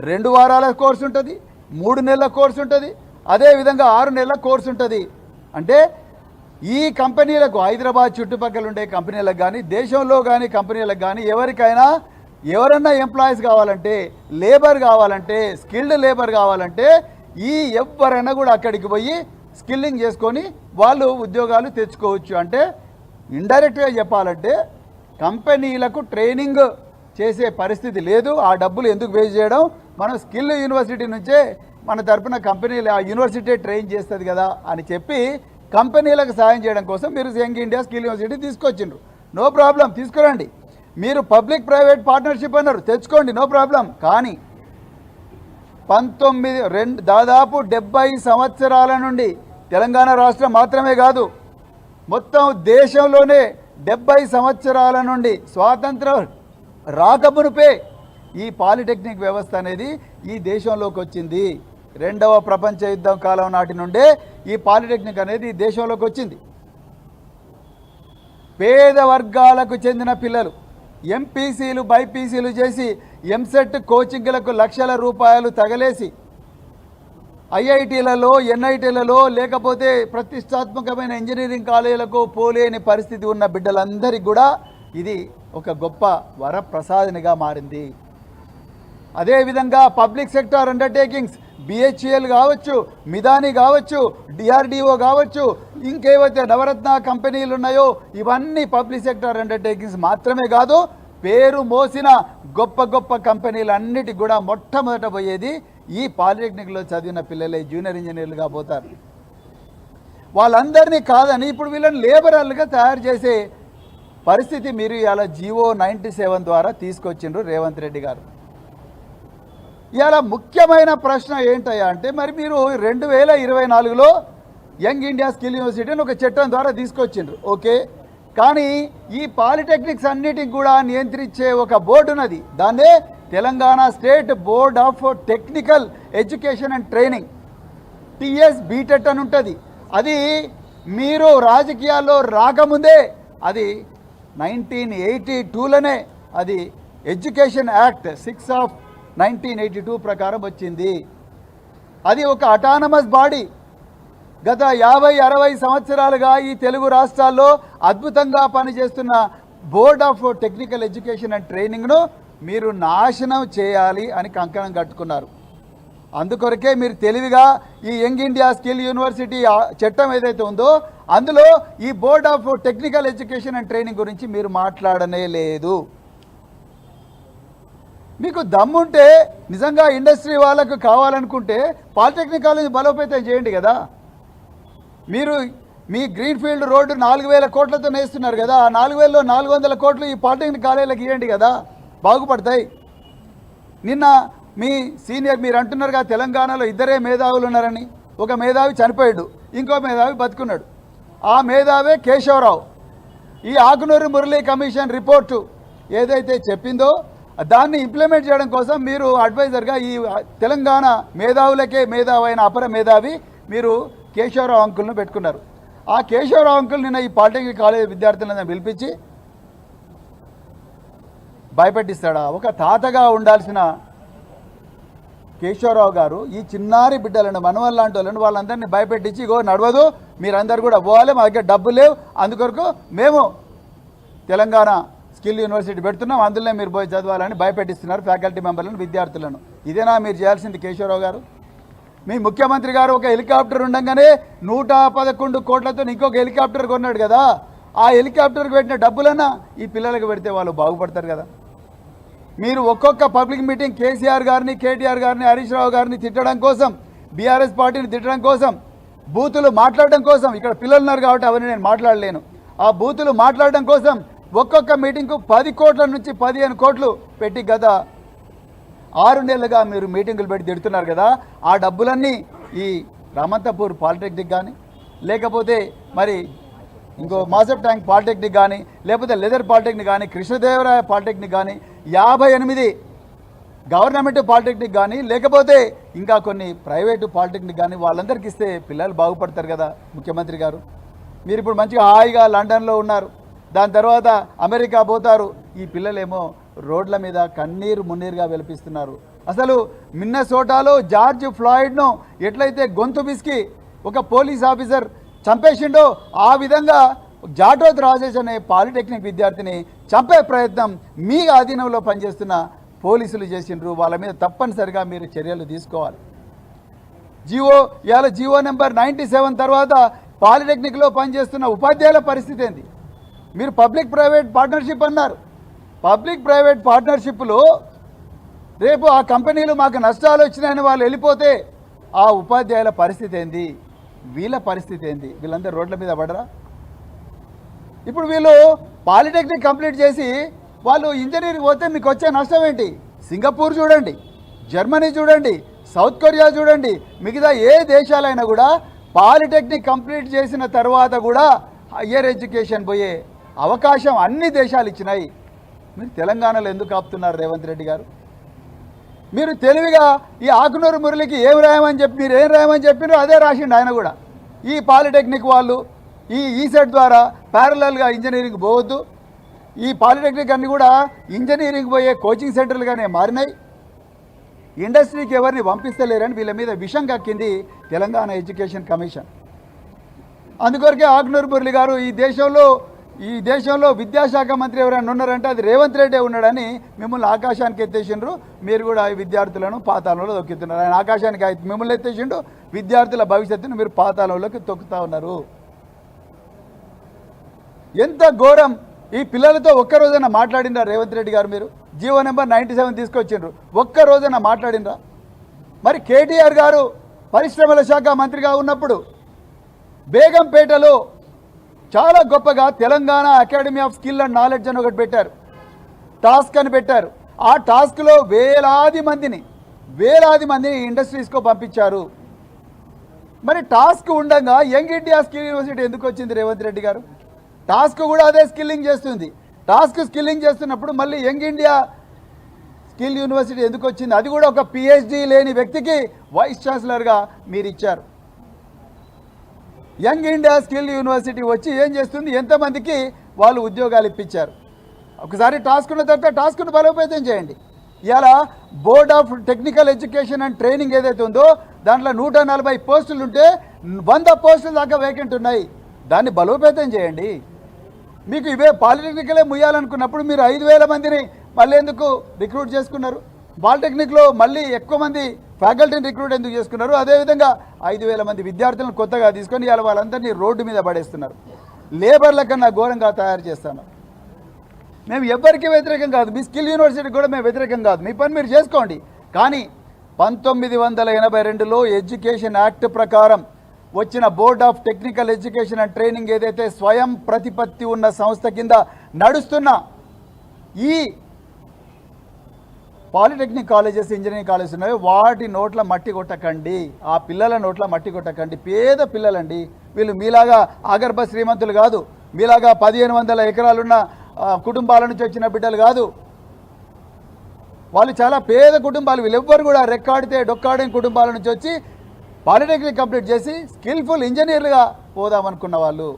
2 వారాల కోర్సు ఉంటుంది, 3 నెలల కోర్సు ఉంటుంది, అదేవిధంగా 6 నెలల కోర్సు ఉంటుంది. అంటే ఈ కంపెనీలకు, హైదరాబాద్ చుట్టుపక్కల ఉండే కంపెనీలకు కానీ దేశంలో కానీ కంపెనీలకు కానీ ఎవరన్నా ఎంప్లాయీస్ కావాలంటే, లేబర్ కావాలంటే, స్కిల్డ్ లేబర్ కావాలంటే ఎవరైనా కూడా అక్కడికి పోయి స్కిల్లింగ్ చేసుకొని వాళ్ళు ఉద్యోగాలు తెచ్చుకోవచ్చు. అంటే ఇండైరెక్ట్గా చెప్పాలంటే కంపెనీలకు ట్రైనింగ్ చేసే పరిస్థితి లేదు. ఆ డబ్బులు ఎందుకు వేస్ట్ చేయడం? మనం స్కిల్ యూనివర్సిటీ నుంచే మన తరపున కంపెనీలు ఆ యూనివర్సిటీ ట్రైన్ చేస్తుంది కదా అని చెప్పి కంపెనీలకు సాయం చేయడం కోసం మీరు యంగ్ ఇండియా స్కిల్ యూనివర్సిటీ తీసుకొచ్చిండ్రు. నో ప్రాబ్లం, తీసుకురండి. మీరు పబ్లిక్ ప్రైవేట్ పార్ట్నర్షిప్ అన్నారు, తెచ్చుకోండి, నో ప్రాబ్లం. కానీ దాదాపు 70 సంవత్సరాల నుండి తెలంగాణ రాష్ట్రం మాత్రమే కాదు, మొత్తం దేశంలోనే 70 సంవత్సరాల నుండి స్వాతంత్రం రాకమునుపే ఈ పాలిటెక్నిక్ వ్యవస్థ అనేది ఈ దేశంలోకి వచ్చింది. 2వ ప్రపంచ యుద్ధం కాలం నాటి నుండే ఈ పాలిటెక్నిక్ అనేది ఈ దేశంలోకి వచ్చింది. పేద వర్గాలకు చెందిన పిల్లలు ఎంపీసీలు బైపీసీలు చేసి ఎంసెట్ కోచింగ్లకు లక్షల రూపాయలు తగలేసి ఐఐటీలలో, ఎన్ఐటీలలో లేకపోతే ప్రతిష్టాత్మకమైన ఇంజనీరింగ్ కాలేజీలకు పోలేని పరిస్థితి ఉన్న బిడ్డలందరికీ కూడా ఇది ఒక గొప్ప వరప్రసాదనిగా మారింది. అదేవిధంగా పబ్లిక్ సెక్టార్ అండర్టేకింగ్స్, బిహెచ్ఎల్ కావచ్చు, మిదాని కావచ్చు, డిఆర్డిఓ కావచ్చు, ఇంకేవైతే నవరత్న కంపెనీలు ఉన్నాయో ఇవన్నీ పబ్లిక్ సెక్టర్ అండర్టేకింగ్స్ మాత్రమే కాదు, పేరు మోసిన గొప్ప గొప్ప కంపెనీలు అన్నిటికి కూడా మొట్టమొదట పోయేది ఈ పాలిటెక్నిక్లో చదివిన పిల్లలే జూనియర్ ఇంజనీర్లుగా పోతారు. వాళ్ళందరినీ కాదని ఇప్పుడు వీళ్ళని లేబరర్లుగా తయారు చేసే పరిస్థితి మీరు ఇలా జీవో 97 ద్వారా తీసుకొచ్చిండ్రు రేవంత్ రెడ్డి గారు. ఇలా ముఖ్యమైన ప్రశ్న ఏంటయ్యా అంటే, మరి మీరు 2024లో యంగ్ ఇండియా స్కిల్ యూనివర్సిటీని ఒక చట్టం ద్వారా తీసుకొచ్చిండ్రు, ఓకే. కానీ ఈ పాలిటెక్నిక్స్ అన్నిటికి కూడా నియంత్రించే ఒక బోర్డు ఉన్నది, దాన్నే Telangana state board of technical education and training, TSBTET అని ఉంటుంది. అది మీరు రాజకీయాల్లో రాకముందే అది 1982లోనే అది ఎడ్యుకేషన్ యాక్ట్ 6/1982 ప్రకారం వచ్చింది. అది ఒక అటానమస్ బాడీ. గత 50-60 సంవత్సరాలుగా ఈ తెలుగు రాష్ట్రాల్లో అద్భుతంగా పనిచేస్తున్న board of technical education and ట్రైనింగ్ను మీరు నాశనం చేయాలి అని కంకణం కట్టుకున్నారు. అందుకొరకే మీరు తెలివిగా ఈ యంగ్ ఇండియా స్కిల్ యూనివర్సిటీ చట్టం ఏదైతే ఉందో అందులో ఈ board of technical education and training గురించి మీరు మాట్లాడనే లేదు. మీకు దమ్ముంటే నిజంగా ఇండస్ట్రీ వాళ్ళకు కావాలనుకుంటే పాలిటెక్నిక్ కాలేజ్ బలోపేతం చేయండి కదా. మీరు మీ గ్రీన్ఫీల్డ్ రోడ్డు 4000 కోట్లతో నేస్తున్నారు కదా, ఆ 4000లో 400 కోట్లు ఈ పాలిటెక్నిక్ కాలేజీలకు ఇవ్వండి కదా, బాగుపడతాయి. నిన్న మీ సీనియర్ మీరు అంటున్నారుగా తెలంగాణలో 2 మేధావులు ఉన్నారని, ఒక మేధావి చనిపోయాడు, ఇంకో మేధావి బతుకున్నాడు. ఆ మేధావే కేశవరావు. ఈ ఆకునూరు మురళీ కమిషన్ రిపోర్టు ఏదైతే చెప్పిందో దాన్ని ఇంప్లిమెంట్ చేయడం కోసం మీరు అడ్వైజర్గా ఈ తెలంగాణ మేధావులకే మేధావైన అపర మేధావి మీరు కేశవరావు అంకుల్ను పెట్టుకున్నారు. ఆ కేశవరావు అంకుల్ నిన్న ఈ పాలిటెక్నిక్ కాలేజ్ విద్యార్థులను పిలిపించి భయపెట్టిస్తాడా? ఒక తాతగా ఉండాల్సిన కేశవరావు గారు ఈ చిన్నారి బిడ్డలను మనవల్ లాంటి వాళ్ళని వాళ్ళందరినీ భయపెట్టించి, ఇగో నడవదు, మీరందరూ కూడా పోవాలి, మా దగ్గర డబ్బులు లేవు, అందుకొరకు మేము తెలంగాణ స్కిల్ యూనివర్సిటీ పెడుతున్నాం, అందులోనే మీరు పోయి చదవాలని భయపెట్టిస్తున్నారు ఫ్యాకల్టీ మెంబర్లను, విద్యార్థులను. ఇదేనా మీరు చేయాల్సింది కేశవరావు గారు? మీ ముఖ్యమంత్రి గారు ఒక హెలికాప్టర్ ఉండగానే 111 కోట్లతో ఇంకొక హెలికాప్టర్ కొన్నాడు కదా, ఆ హెలికాప్టర్కి పెట్టిన డబ్బులన్నా ఈ పిల్లలకు పెడితే వాళ్ళు బాగుపడతారు కదా. మీరు ఒక్కొక్క పబ్లిక్ మీటింగ్ కేసీఆర్ గారిని, కేటీఆర్ గారిని, హరీష్ రావు గారిని తిట్టడం కోసం, బీఆర్ఎస్ పార్టీని తిట్టడం కోసం, బూతులు మాట్లాడడం కోసం, ఇక్కడ పిల్లలు ఉన్నారు కాబట్టి అవన్నీ నేను మాట్లాడలేను, ఆ బూతులు మాట్లాడడం కోసం ఒక్కొక్క మీటింగ్కు 10 కోట్ల నుంచి 15 కోట్లు పెట్టి గత 6 నెలలుగా మీరు మీటింగులు పెట్టి తిడుతున్నారు కదా. ఆ డబ్బులన్నీ ఈ రామంతపూర్ పాలిటెక్నిక్ కానీ, లేకపోతే మరి ఇంకో మాసప్ ట్యాంక్ పాలిటెక్నిక్ కానీ, లేకపోతే లెదర్ పాలిటెక్నిక్ కానీ, కృష్ణదేవరాయ పాలిటెక్నిక్ కానీ, 58 గవర్నమెంట్ పాలిటెక్నిక్ కానీ, లేకపోతే ఇంకా కొన్ని ప్రైవేటు పాలిటెక్నిక్ కానీ వాళ్ళందరికీ ఇస్తే పిల్లలు బాగుపడతారు కదా ముఖ్యమంత్రి గారు. మీరు ఇప్పుడు మంచిగా హాయిగా లండన్లో ఉన్నారు, దాని తర్వాత అమెరికా పోతారు, ఈ పిల్లలేమో రోడ్ల మీద కన్నీరు మున్నీరుగా వెలిపిస్తున్నారు. అసలు మిన్నసోటాలో జార్జ్ ఫ్లాయిడ్ను ఎట్లయితే గొంతు బిస్కి ఒక పోలీస్ ఆఫీసర్ చంపేసిండో ఆ విధంగా జాటోత్ రాజేష్ అనే పాలిటెక్నిక్ విద్యార్థిని చంపే ప్రయత్నం మీ ఆధీనంలో పనిచేస్తున్న పోలీసులు చేసిండ్రు. వాళ్ళ మీద తప్పనిసరిగా మీరు చర్యలు తీసుకోవాలి. జీవో నెంబర్ 97 తర్వాత పాలిటెక్నిక్లో పనిచేస్తున్న ఉపాధ్యాయుల పరిస్థితి ఏంది? మీరు పబ్లిక్ ప్రైవేట్ పార్ట్నర్షిప్ అన్నారు. పబ్లిక్ ప్రైవేట్ పార్ట్నర్షిప్లో రేపు ఆ కంపెనీలు మాకు నష్టాలు వచ్చినాయని వాళ్ళు వెళ్ళిపోతే ఆ ఉపాధ్యాయుల పరిస్థితి ఏంది? వీళ్ళ పరిస్థితి ఏంది? వీళ్ళందరూ రోడ్ల మీద పడరా? ఇప్పుడు వీళ్ళు పాలిటెక్నిక్ కంప్లీట్ చేసి వాళ్ళు ఇంజనీరింగ్ పోతే మీకు వచ్చే నష్టం ఏంటి? సింగపూర్ చూడండి, జర్మనీ చూడండి, సౌత్ కొరియా చూడండి, మిగతా ఏ దేశాలైనా కూడా పాలిటెక్నిక్ కంప్లీట్ చేసిన తర్వాత కూడా హయ్యర్ ఎడ్యుకేషన్ పోయే అవకాశం అన్ని దేశాలు ఇచ్చినాయి. మీరు తెలంగాణలో ఎందుకు ఆపుతున్నారు రేవంత్ రెడ్డి గారు? మీరు తెలివిగా ఈ ఆకునూరు మురళికి ఏం రాయమని చెప్పి మీరు ఏం రాయమని చెప్పినారో అదే రాసిండు ఆయన కూడా. ఈ పాలిటెక్నిక్ వాళ్ళు ఈ ఈసెట్ ద్వారా ప్యారలల్గా ఇంజనీరింగ్ పోవద్దు, ఈ పాలిటెక్నిక్ అన్నీ కూడా ఇంజనీరింగ్ పోయే కోచింగ్ సెంటర్లుగానే మారినాయి, ఇండస్ట్రీకి ఎవరిని పంపిస్తలేరని వీళ్ళ మీద విషం కక్కింది తెలంగాణ ఎడ్యుకేషన్ కమిషన్. అందుకొరకే ఆకునూరు మురళి గారు ఈ దేశంలో విద్యాశాఖ మంత్రి ఎవరైనా ఉన్నారంటే అది రేవంత్ రెడ్డి ఉన్నాడని మిమ్మల్ని ఆకాశానికి ఎత్తేసిండ్రు. మీరు కూడా ఈ విద్యార్థులను పాతాళంలో తొక్కుతున్నారు. ఆయన ఆకాశానికి మిమ్మల్ని ఎత్తేసిండు, విద్యార్థుల భవిష్యత్తును మీరు పాతాళంలోకి తొక్కుతా ఉన్నారు. ఎంత ఘోరం! ఈ పిల్లలతో ఒక్క రోజైనా మాట్లాడినరా రేవంత్ రెడ్డి గారు? మీరు జీవో నెంబర్ 97 తీసుకొచ్చిండ్రు, ఒక్క రోజైనా మాట్లాడినరా? మరి కేటీఆర్ గారు పరిశ్రమల శాఖ మంత్రిగా ఉన్నప్పుడు బేగంపేటలో చాలా గొప్పగా Telangana academy of skill and knowledge అని ఒకటి పెట్టారు, టాస్క్ అని పెట్టారు. ఆ టాస్క్లో వేలాది మందిని ఇండస్ట్రీస్కో పంపించారు. మరి టాస్క్ ఉండగా యంగ్ ఇండియా స్కిల్ యూనివర్సిటీ ఎందుకు వచ్చింది రేవంత్ రెడ్డి గారు? టాస్క్ కూడా అదే స్కిల్లింగ్ చేస్తుంది. టాస్క్ స్కిల్లింగ్ చేస్తున్నప్పుడు మళ్ళీ యంగ్ ఇండియా స్కిల్ యూనివర్సిటీ ఎందుకు వచ్చింది? అది కూడా ఒక పిహెచ్డి లేని వ్యక్తికి వైస్ ఛాన్సలర్గా మీరు ఇచ్చారు. యంగ్ ఇండియా స్కిల్ యూనివర్సిటీ వచ్చి ఏం చేస్తుంది? ఎంతమందికి వాళ్ళు ఉద్యోగాలు ఇప్పించారు? ఒకసారి టాస్క్ ఉన్న తర్వాత టాస్క్ను బలోపేతం చేయండి. ఇవాళ board of technical education and training ఏదైతే ఉందో దాంట్లో 140 పోస్టులు ఉంటే 100 పోస్టులు దాకా వేకెంట్ ఉన్నాయి. దాన్ని బలోపేతం చేయండి. మీకు ఇవే పాలిటెక్నికలే ముయ్యాలనుకున్నప్పుడు మీరు 5,000 మందిని మళ్ళీ ఎందుకు రిక్రూట్ చేసుకున్నారు? పాలిటెక్నిక్లో మళ్ళీ ఎక్కువ మంది ఫ్యాకల్టీని రిక్రూట్ ఎందుకు చేసుకున్నారు? అదేవిధంగా 5,000 మంది విద్యార్థులను కొత్తగా తీసుకొని ఇవాళ వాళ్ళందరినీ రోడ్డు మీద పడేస్తున్నారు. లేబర్ల కన్నా ఘోరంగా తయారు చేస్తాను. మేము ఎవ్వరికీ వ్యతిరేకం కాదు, మీ స్కిల్ యూనివర్సిటీ కూడా మేము వ్యతిరేకం కాదు, మీ పని మీరు చేసుకోండి. కానీ 1982లో ఎడ్యుకేషన్ యాక్ట్ ప్రకారం వచ్చిన board of technical education and training ఏదైతే స్వయం ప్రతిపత్తి ఉన్న సంస్థ కింద నడుస్తున్న ఈ పాలిటెక్నిక్ కాలేజెస్, ఇంజనీరింగ్ కాలేజెస్ ఉన్నాయో వాటి నోట్ల మట్టి కొట్టకండి, ఆ పిల్లల నోట్ల మట్టి కొట్టకండి. పేద పిల్లలండి వీళ్ళు, మీలాగా ఆగర్భ శ్రీమంతులు కాదు, మీలాగా 1500 ఎకరాలున్న కుటుంబాల నుంచి వచ్చిన బిడ్డలు కాదు. వాళ్ళు చాలా పేద కుటుంబాలు. వీళ్ళెవ్వరు కూడా రెక్కాడితే డొక్కాడిన కుటుంబాల నుంచి వచ్చి పాలిటెక్నిక్ కంప్లీట్ చేసి స్కిల్ఫుల్ ఇంజనీర్లుగా పోదామనుకున్న వాళ్ళు.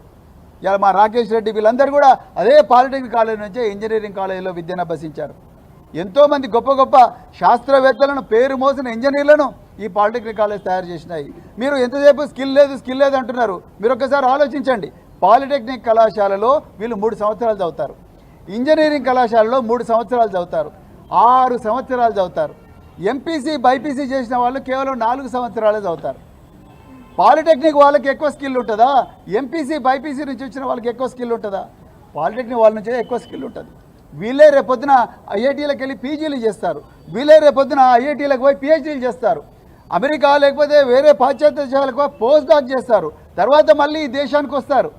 ఇలా మా రాకేష్ రెడ్డి వీళ్ళందరూ కూడా అదే పాలిటెక్నిక్ కాలేజ్ నుంచే ఇంజనీరింగ్ కాలేజీలో విద్యను అభ్యసించారు. ఎంతోమంది గొప్ప గొప్ప శాస్త్రవేత్తలను, పేరు మోసిన ఇంజనీర్లను ఈ పాలిటెక్నిక్ కాలేజ్ తయారు చేసినాయి. మీరు ఎంతసేపు స్కిల్ లేదు అంటున్నారు. మీరు ఒక్కసారి ఆలోచించండి. పాలిటెక్నిక్ కళాశాలలో వీళ్ళు 3 సంవత్సరాలు చదువుతారు, ఇంజనీరింగ్ కళాశాలలో 3 సంవత్సరాలు చదువుతారు, 6 సంవత్సరాలు చదువుతారు. ఎంపీసీ బైపీసీ చేసిన వాళ్ళు కేవలం 4 సంవత్సరాలే చదువుతారు. పాలిటెక్నిక్ వాళ్ళకి ఎక్కువ స్కిల్ ఉంటుందా? ఎంపీసీ బైపీసీ నుంచి వచ్చిన వాళ్ళకి ఎక్కువ స్కిల్ ఉంటుందా? పాలిటెక్నిక్ వాళ్ళ నుంచే ఎక్కువ స్కిల్ ఉంటుంది. వీళ్ళే రేపొద్దున ఐఐటీలకు వెళ్ళి పీజీలు చేస్తారు, వీళ్ళే రేపొద్దున ఐఐటీలకు పోయి పిహెచ్డీలు చేస్తారు, అమెరికా లేకపోతే వేరే పాశ్చాత్య దేశాలకు పోస్ట్ డాక్ చేస్తారు, తర్వాత మళ్ళీ ఈ దేశానికి వస్తారు,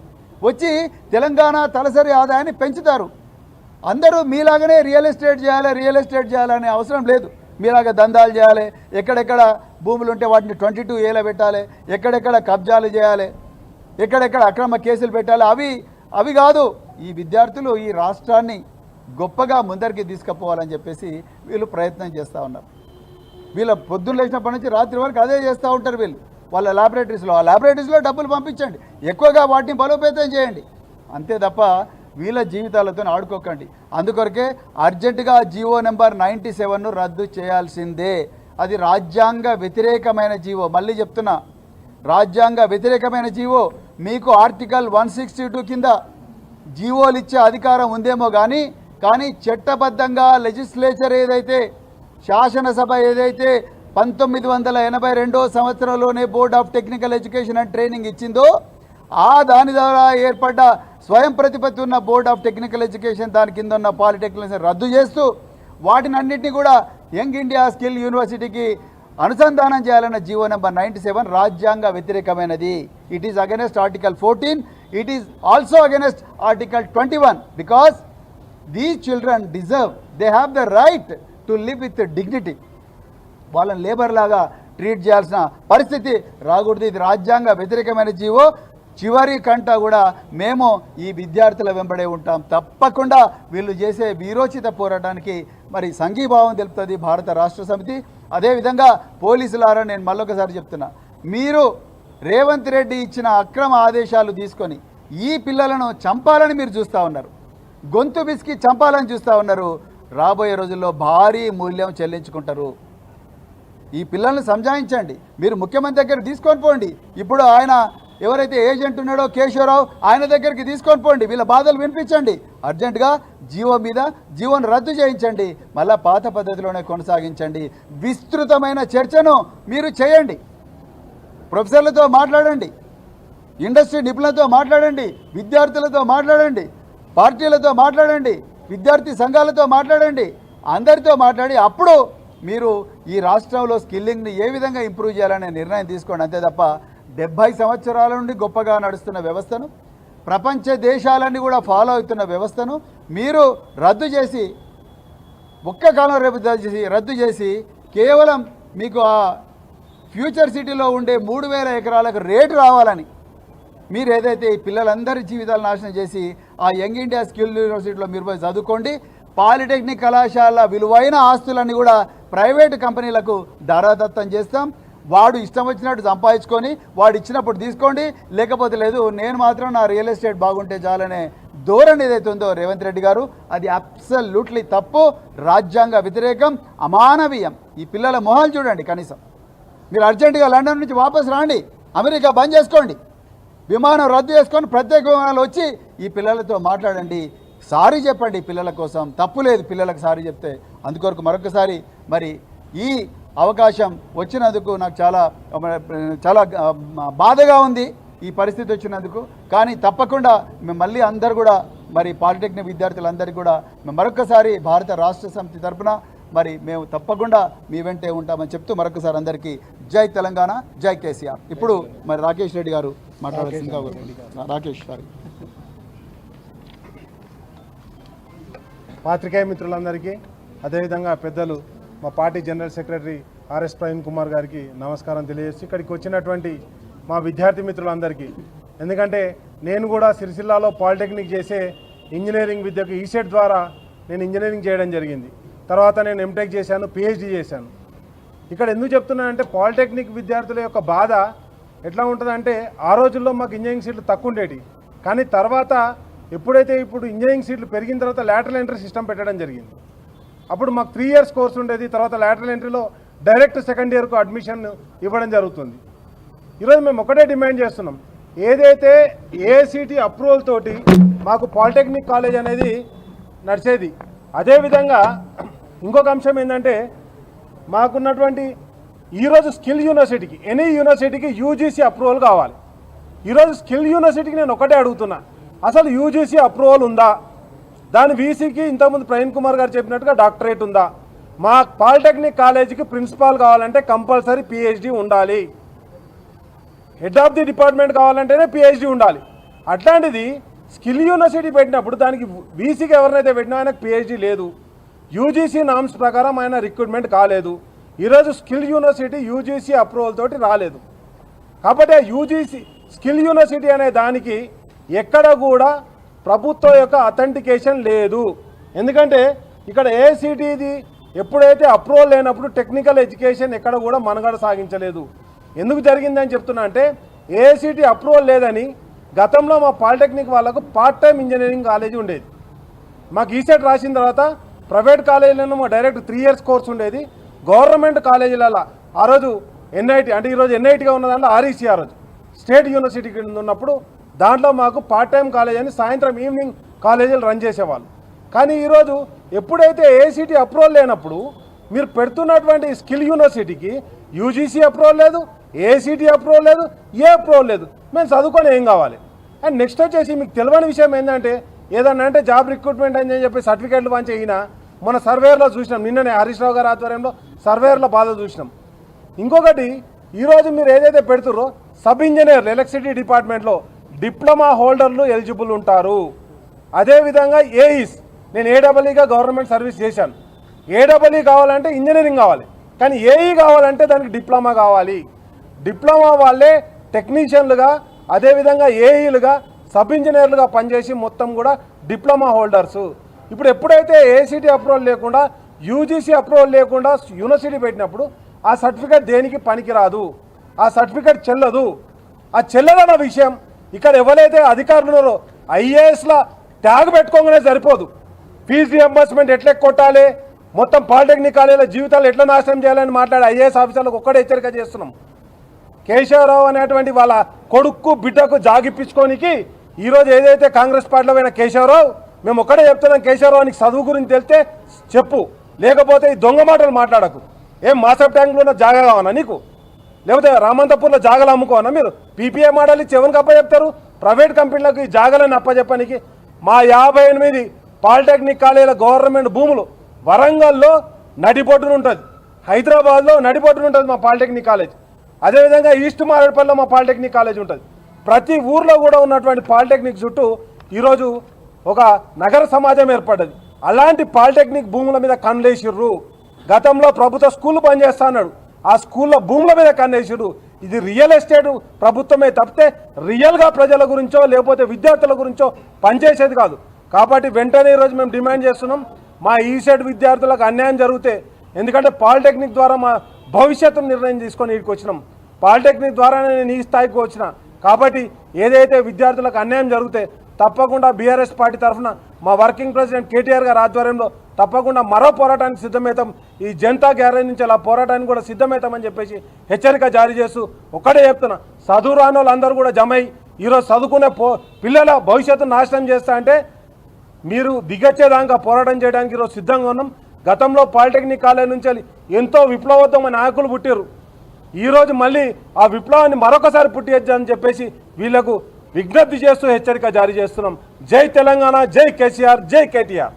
వచ్చి తెలంగాణ తలసరి ఆదాయాన్ని పెంచుతారు. అందరూ మీలాగనే రియల్ ఎస్టేట్ చేయాలనే అవసరం లేదు. మీలాగా దందాలు చేయాలి, ఎక్కడెక్కడ భూములు ఉంటే వాటిని 22A పెట్టాలి, ఎక్కడెక్కడ కబ్జాలు చేయాలి, ఎక్కడెక్కడ అక్రమ కేసులు పెట్టాలి, అవి కాదు. ఈ విద్యార్థులు ఈ రాష్ట్రాన్ని గొప్పగా ముందరికి తీసుకుపోవాలని చెప్పేసి వీళ్ళు ప్రయత్నం చేస్తూ ఉన్నారు. వీళ్ళ పొద్దున్న లేచినప్పటి నుంచి రాత్రి వరకు అదే చేస్తూ ఉంటారు వీళ్ళు వాళ్ళ ల్యాబొరేటరీస్లో డబ్బులు పంపించండి, ఎక్కువగా వాటిని బలోపేతం చేయండి, అంతే తప్ప వీళ్ళ జీవితాలతో ఆడుకోకండి. అందుకొరకే అర్జెంటుగా జీవో నెంబర్ 97ను రద్దు చేయాల్సిందే. అది రాజ్యాంగ వ్యతిరేకమైన జీవో. మళ్ళీ చెప్తున్నా, రాజ్యాంగ వ్యతిరేకమైన జీవో. మీకు ఆర్టికల్ 162 కింద జీవోలు ఇచ్చే అధికారం ఉందేమో కానీ చట్టబద్ధంగా లెజిస్లేచర్ ఏదైతే, శాసనసభ ఏదైతే 1982 సంవత్సరంలోనే board of technical education and training ఇచ్చిందో దాని ద్వారా ఏర్పడ్డ స్వయం ప్రతిపత్తి ఉన్న బోర్డ్ ఆఫ్ టెక్నికల్ ఎడ్యుకేషన్ దాని కింద ఉన్న పాలిటెక్నిక్ రద్దు చేస్తూ వాటిని అన్నింటినీ కూడా యంగ్ ఇండియా స్కిల్ యూనివర్సిటీకి అనుసంధానం చేయాలన్న జీవో నెంబర్ 97 రాజ్యాంగ వ్యతిరేకమైనది. It is against article 14, it is also against article 21 because these children deserve, they have the right to live with dignity. వాళ్ళని లేబర్ లాగా ట్రీట్ చేయాల్సిన పరిస్థితి రాకూడదు. ఇది రాజ్యాంగ వ్యతిరేకమైన జీవో. చివరి కంట కూడా మేము ఈ విద్యార్థుల వెంబడే ఉంటాం. తప్పకుండా వీళ్ళు చేసే వీరోచిత పోరాటానికి మరి సంఘీభావం తెలుపుతుంది భారత రాష్ట్ర సమితి. అదేవిధంగా పోలీసులారా, నేను మళ్ళొకసారి చెప్తున్నా, మీరు రేవంత్ రెడ్డి ఇచ్చిన అక్రమ ఆదేశాలు తీసుకొని ఈ పిల్లలను చంపాలని మీరు చూస్తూ ఉన్నారు, గొంతు బిసికి చంపాలని చూస్తూ ఉన్నారు. రాబోయే రోజుల్లో భారీ మూల్యం చెల్లించుకుంటారు. ఈ పిల్లల్ని సంజాయించండి. మీరు ముఖ్యమంత్రి దగ్గర తీసుకొని పోండి. ఇప్పుడు ఆయన ఎవరైతే ఏజెంట్ ఉన్నాడో కేశవరావు, ఆయన దగ్గరికి తీసుకొని పోండి, వీళ్ళ బాధలు వినిపించండి. అర్జెంటుగా జీవోను రద్దు చేయించండి, మళ్ళీ పాత పద్ధతిలోనే కొనసాగించండి. విస్తృతమైన చర్చను మీరు చేయండి, ప్రొఫెసర్లతో మాట్లాడండి. ఇండస్ట్రీ నిపుణులతో మాట్లాడండి, విద్యార్థులతో మాట్లాడండి, పార్టీలతో మాట్లాడండి, విద్యార్థి సంఘాలతో మాట్లాడండి, అందరితో మాట్లాడి అప్పుడు మీరు ఈ రాష్ట్రంలో స్కిల్లింగ్ని ఏ విధంగా ఇంప్రూవ్ చేయాలనే నిర్ణయం తీసుకోండి. అంతే తప్ప 70 సంవత్సరాల నుండి గొప్పగా నడుస్తున్న వ్యవస్థను, ప్రపంచ దేశాలన్నీ కూడా ఫాలో అవుతున్న వ్యవస్థను మీరు రద్దు చేసి, ఒక్క కాలం రేపు రద్దు చేసి కేవలం మీకు ఆ ఫ్యూచర్ సిటీలో ఉండే 3000 ఎకరాలకు రేటు రావాలని మీరు ఏదైతే ఈ పిల్లలందరి జీవితాలు నాశనం చేసి ఆ యంగ్ ఇండియా స్కిల్ యూనివర్సిటీలో మీరు పోయి చదువుకోండి. పాలిటెక్నిక్ కళాశాల విలువైన ఆస్తులన్నీ కూడా ప్రైవేటు కంపెనీలకు ధారాదత్తం చేస్తాం. వాడు ఇష్టం వచ్చినట్టు సంపాదించుకొని వాడు ఇచ్చినప్పుడు తీసుకోండి, లేకపోతే లేదు. నేను మాత్రం నా రియల్ ఎస్టేట్ బాగుంటే చాలనే ధోరణి ఏదైతే ఉందో రేవంత్ రెడ్డి గారు, అది అబ్సల్యూట్లీ తప్పు, రాజ్యాంగ వ్యతిరేకం, అమానవీయం. ఈ పిల్లల మొహాలు చూడండి. కనీసం మీరు అర్జెంటుగా లండన్ నుంచి వాపసు రాండి, అమెరికా బంద్ చేసుకోండి, విమానం రద్దు చేసుకొని ప్రత్యేక విమానాలు వచ్చి ఈ పిల్లలతో మాట్లాడండి, సారీ చెప్పండి. పిల్లల కోసం తప్పు లేదు, పిల్లలకు సారీ చెప్తే. అందుకొరకు మరొకసారి మరి ఈ అవకాశం వచ్చినందుకు నాకు చాలా చాలా బాధగా ఉంది ఈ పరిస్థితి వచ్చినందుకు. కానీ తప్పకుండా మేము మళ్ళీ అందరు కూడా మరి పాలిటెక్నిక్ విద్యార్థులందరికీ కూడా మరొకసారి భారత రాష్ట్ర సమితి తరఫున మరి మేము తప్పకుండా మీ వెంటే ఉంటామని చెప్తూ మరొకసారి అందరికీ జై తెలంగాణ, జై కేసీఆర్. ఇప్పుడు మరి రాకేష్ రెడ్డి గారు మాట్లాడాల్సిందిగా రాకేష్ గారు. పాత్రికేయ మిత్రులందరికీ, అదేవిధంగా పెద్దలు మా party general secretary RS Praveen Kumar గారికి నమస్కారం తెలియజేసి, ఇక్కడికి వచ్చినటువంటి మా విద్యార్థి మిత్రులందరికీ, ఎందుకంటే నేను కూడా సిరిసిల్లాలో పాలిటెక్నిక్ చేసే ఇంజనీరింగ్ విద్యకు ఈసెట్ ద్వారా నేను ఇంజనీరింగ్ చేయడం జరిగింది. తర్వాత నేను ఎంటెక్ చేశాను, పిహెచ్డి చేశాను. ఇక్కడ ఎందుకు చెప్తున్నానంటే పాలిటెక్నిక్ విద్యార్థుల యొక్క బాధ ఎట్లా ఉంటుందంటే, ఆ రోజుల్లో మాకు ఇంజనీరింగ్ సీట్లు తక్కువ ఉండేవి, కానీ తర్వాత ఎప్పుడైతే ఇప్పుడు ఇంజనీరింగ్ సీట్లు పెరిగిన తర్వాత లాటరల్ ఎంట్రీ సిస్టమ్ పెట్టడం జరిగింది. అప్పుడు మాకు 3 years కోర్సు ఉండేది, తర్వాత లాటరల్ ఎంట్రీలో డైరెక్ట్ సెకండ్ ఇయర్కు అడ్మిషన్ ఇవ్వడం జరుగుతుంది. ఈరోజు మేము ఒకటే డిమాండ్ చేస్తున్నాం, ఏదైతే ఏఐసిటి అప్రూవల్ తోటి మాకు పాలిటెక్నిక్ కాలేజ్ అనేది నడిచేది, అదేవిధంగా ఇంకొక అంశం ఏంటంటే మాకున్నటువంటి ఈరోజు స్కిల్ యూనివర్సిటీకి, ఎనీ యూనివర్సిటీకి యూజీసీ అప్రూవల్ కావాలి. ఈరోజు స్కిల్ యూనివర్సిటీకి నేను ఒకటే అడుగుతున్నా, అసలు యూజీసీ అప్రూవల్ ఉందా? దాని వీసీకి ఇంతకుముందు ప్రవీణ్ కుమార్ గారు చెప్పినట్టుగా డాక్టరేట్ ఉందా? మా పాలిటెక్నిక్ కాలేజీకి ప్రిన్సిపాల్ కావాలంటే కంపల్సరీ పిహెచ్డి ఉండాలి, హెడ్ ఆఫ్ ది డిపార్ట్మెంట్ కావాలంటేనే పిహెచ్డి ఉండాలి. అట్లాంటిది స్కిల్ యూనివర్సిటీ పెట్టినప్పుడు దానికి వీసీకి ఎవరినైతే పెట్టినా ఆయనకు పిహెచ్డి లేదు, యూజీసీ నామ్స్ ప్రకారం ఆయన రిక్రూట్మెంట్ కాలేదు. ఈరోజు స్కిల్ యూనివర్సిటీ యూజీసీ అప్రూవల్ తోటి రాలేదు. కాబట్టి ఆ యూజీసీ స్కిల్ యూనివర్సిటీ అనే దానికి ఎక్కడ కూడా ప్రభుత్వం యొక్క అథెంటికేషన్ లేదు. ఎందుకంటే ఇక్కడ ఏఐసిటిది ఎప్పుడైతే అప్రూవల్ లేనప్పుడు టెక్నికల్ ఎడ్యుకేషన్ ఎక్కడ కూడా మనుగడ సాగించలేదు. ఎందుకు జరిగిందని చెప్తున్నా అంటే, ఏఐసిటి అప్రూవల్ లేదని గతంలో మా పాలిటెక్నిక్ వాళ్ళకు పార్ట్ టైం ఇంజనీరింగ్ కాలేజీ ఉండేది. మాకు ఈసెట్ రాసిన తర్వాత ప్రైవేట్ కాలేజీలను మా డైరెక్ట్ 3 years కోర్స్ ఉండేది. గవర్నమెంట్ కాలేజీలలో ఆ రోజు ఎన్ఐటి, అంటే ఈరోజు ఎన్ఐటిగా ఉన్న దాంట్లో ఆర్ఈసీ, ఆ రోజు స్టేట్ యూనివర్సిటీ కింద ఉన్నప్పుడు దాంట్లో మాకు పార్ట్ టైం కాలేజ్ అని సాయంత్రం ఈవినింగ్ కాలేజీలు రన్ చేసేవాళ్ళు. కానీ ఈరోజు ఎప్పుడైతే ఏఐసిటి అప్రూవల్ లేనప్పుడు మీరు పెడుతున్నటువంటి స్కిల్ యూనివర్సిటీకి యూజీసీ అప్రూవల్ లేదు, ఏఐసిటి అప్రూవల్ లేదు, ఏ అప్రూవల్ లేదు. మేము చదువుకొని ఏం కావాలి? అండ్ నెక్స్ట్ వచ్చేసి మీకు తెలియని విషయం ఏంటంటే, ఏదన్నా అంటే జాబ్ రిక్రూట్మెంట్ అని చెప్పి సర్టిఫికేట్లు పంచి అయినా మన సర్వేర్లో చూసినాం, నిన్ననే హరీష్ రావు గారి ఆధ్వర్యంలో సర్వేర్లో బాధ చూసినాం. ఇంకొకటి, ఈరోజు మీరు ఏదైతే పెడుతుర్రో సబ్ ఇంజనీర్లు ఎలక్ట్రిసిటీ డిపార్ట్మెంట్లో డిప్లొమా హోల్డర్లు ఎలిజిబుల్ ఉంటారు. అదేవిధంగా ఏఈస్, నేను ఏడబ్ల్యూగా గవర్నమెంట్ సర్వీస్ చేశాను. ఏడబ్ల్యూ కావాలంటే ఇంజనీరింగ్ కావాలి, కానీ ఏఈ కావాలంటే దానికి డిప్లొమా కావాలి. డిప్లొమా వాళ్ళే టెక్నీషియన్లుగా, అదేవిధంగా ఏఈలుగా, సబ్ ఇంజనీర్లుగా పనిచేసి మొత్తం కూడా డిప్లొమా హోల్డర్సు. ఇప్పుడు ఎప్పుడైతే ఏఐసిటి అప్రూవల్ లేకుండా, యూజీసీ అప్రూవల్ లేకుండా యూనివర్సిటీ పెట్టినప్పుడు ఆ సర్టిఫికేట్ దేనికి పనికిరాదు, ఆ సర్టిఫికేట్ చెల్లదు. ఆ చెల్లదన్న విషయం ఇక్కడ ఎవరైతే అధికారులు ఉన్నారో ఐఏఎస్ల ట్యాగ్ పెట్టుకోగానే సరిపోదు. ఫీజు రియంబర్స్మెంట్ ఎట్లా కొట్టాలి, మొత్తం పాలిటెక్నిక్ కాలేజీల జీవితాలు ఎట్లా నాశనం చేయాలని మాట్లాడే ఐఏఎస్ ఆఫీసర్లకు ఒక్కడే హెచ్చరిక చేస్తున్నాం. కేశవరావు అనేటువంటి వాళ్ళ కొడుకు బిడ్డకు జాగిప్పించుకోనికి ఈరోజు ఏదైతే కాంగ్రెస్ పార్టీలో పోయిన కేశవరావు, మేము ఒక్కడే చెప్తున్నాం, కేశవరావు నీకు చదువు గురించి తెలిస్తే చెప్పు, లేకపోతే ఈ దొంగ మాటలు మాట్లాడకు. ఏం మాసప్ ట్యాంక్లో ఉన్న జాగా కావనా నీకు? లేకపోతే రామంతపూర్లో జాగలు అమ్ముకోనా మీరు? పీపీఏ మోడల్ ఇచ్చి ఎవరికి అప్పచెప్తారు? ప్రైవేట్ కంపెనీలకు ఈ జాగలను అప్పచెప్పడానికి. మా 58 పాలిటెక్నిక్ కాలేజీల గవర్నమెంట్ భూములు వరంగల్లో నడిబొడ్డున ఉంటుంది, హైదరాబాద్లో నడిబొడ్డున ఉంటుంది మా పాలిటెక్నిక్ కాలేజ్. అదేవిధంగా ఈస్ట్ మారేడుపల్లిలో మా పాలిటెక్నిక్ కాలేజ్ ఉంటుంది. ప్రతి ఊర్లో కూడా ఉన్నటువంటి పాలిటెక్నిక్ చుట్టూ ఈరోజు ఒక నగర సమాజం ఏర్పడ్డది. అలాంటి పాలిటెక్నిక్ భూముల మీద కన్నులేసిర్రు. గతంలో ప్రభుత్వ స్కూల్ పనిచేస్తా అన్నాడు, ఆ స్కూల్లో భూముల మీద కన్నేసిర్రు. ఇది రియల్ ఎస్టేట్ ప్రభుత్వమే తప్పితే రియల్గా ప్రజల గురించో లేకపోతే విద్యార్థుల గురించో పనిచేసేది కాదు. కాబట్టి వెంటనే ఈరోజు మేము డిమాండ్ చేస్తున్నాం, మా ఈసెట్ విద్యార్థులకు అన్యాయం జరిగితే, ఎందుకంటే పాలిటెక్నిక్ ద్వారా మా భవిష్యత్తును నిర్ణయం తీసుకొని ఇక్కడికి వచ్చినాం. పాలిటెక్నిక్ ద్వారానే నేను ఈ స్థాయికి వచ్చిన. కాబట్టి ఏదైతే విద్యార్థులకు అన్యాయం జరిగితే తప్పకుండా బీఆర్ఎస్ పార్టీ తరఫున మా వర్కింగ్ ప్రెసిడెంట్ కేటీఆర్ గారి ఆధ్వర్యంలో తప్పకుండా మరో పోరాటానికి సిద్ధమవుతాం. ఈ జనతా గ్యారేజ్ నుంచి అలా పోరాటానికి కూడా సిద్ధమవుతామని చెప్పేసి హెచ్చరిక జారీ చేస్తూ ఒక్కడే చెప్తున్నా, చదువు రాని వాళ్ళందరూ కూడా జమై ఈరోజు చదువుకునే పిల్లల భవిష్యత్తును నాశనం చేస్తా అంటే మీరు దిగచ్చేదాకా పోరాటం చేయడానికి ఈరోజు సిద్ధంగా ఉన్నాం. గతంలో పాలిటెక్నిక్ కాలేజ్ నుంచి ఎంతో విప్లవోత్తమ నాయకులు పుట్టారు. ఈరోజు మళ్ళీ ఆ విప్లవాన్ని మరొకసారి పుట్టించని చెప్పేసి వీళ్లకు విజ్ఞప్తి చేస్తూ హెచ్చరిక జారీ చేస్తున్నాం. జై తెలంగాణ, జై కేసీఆర్, జై కేటీఆర్.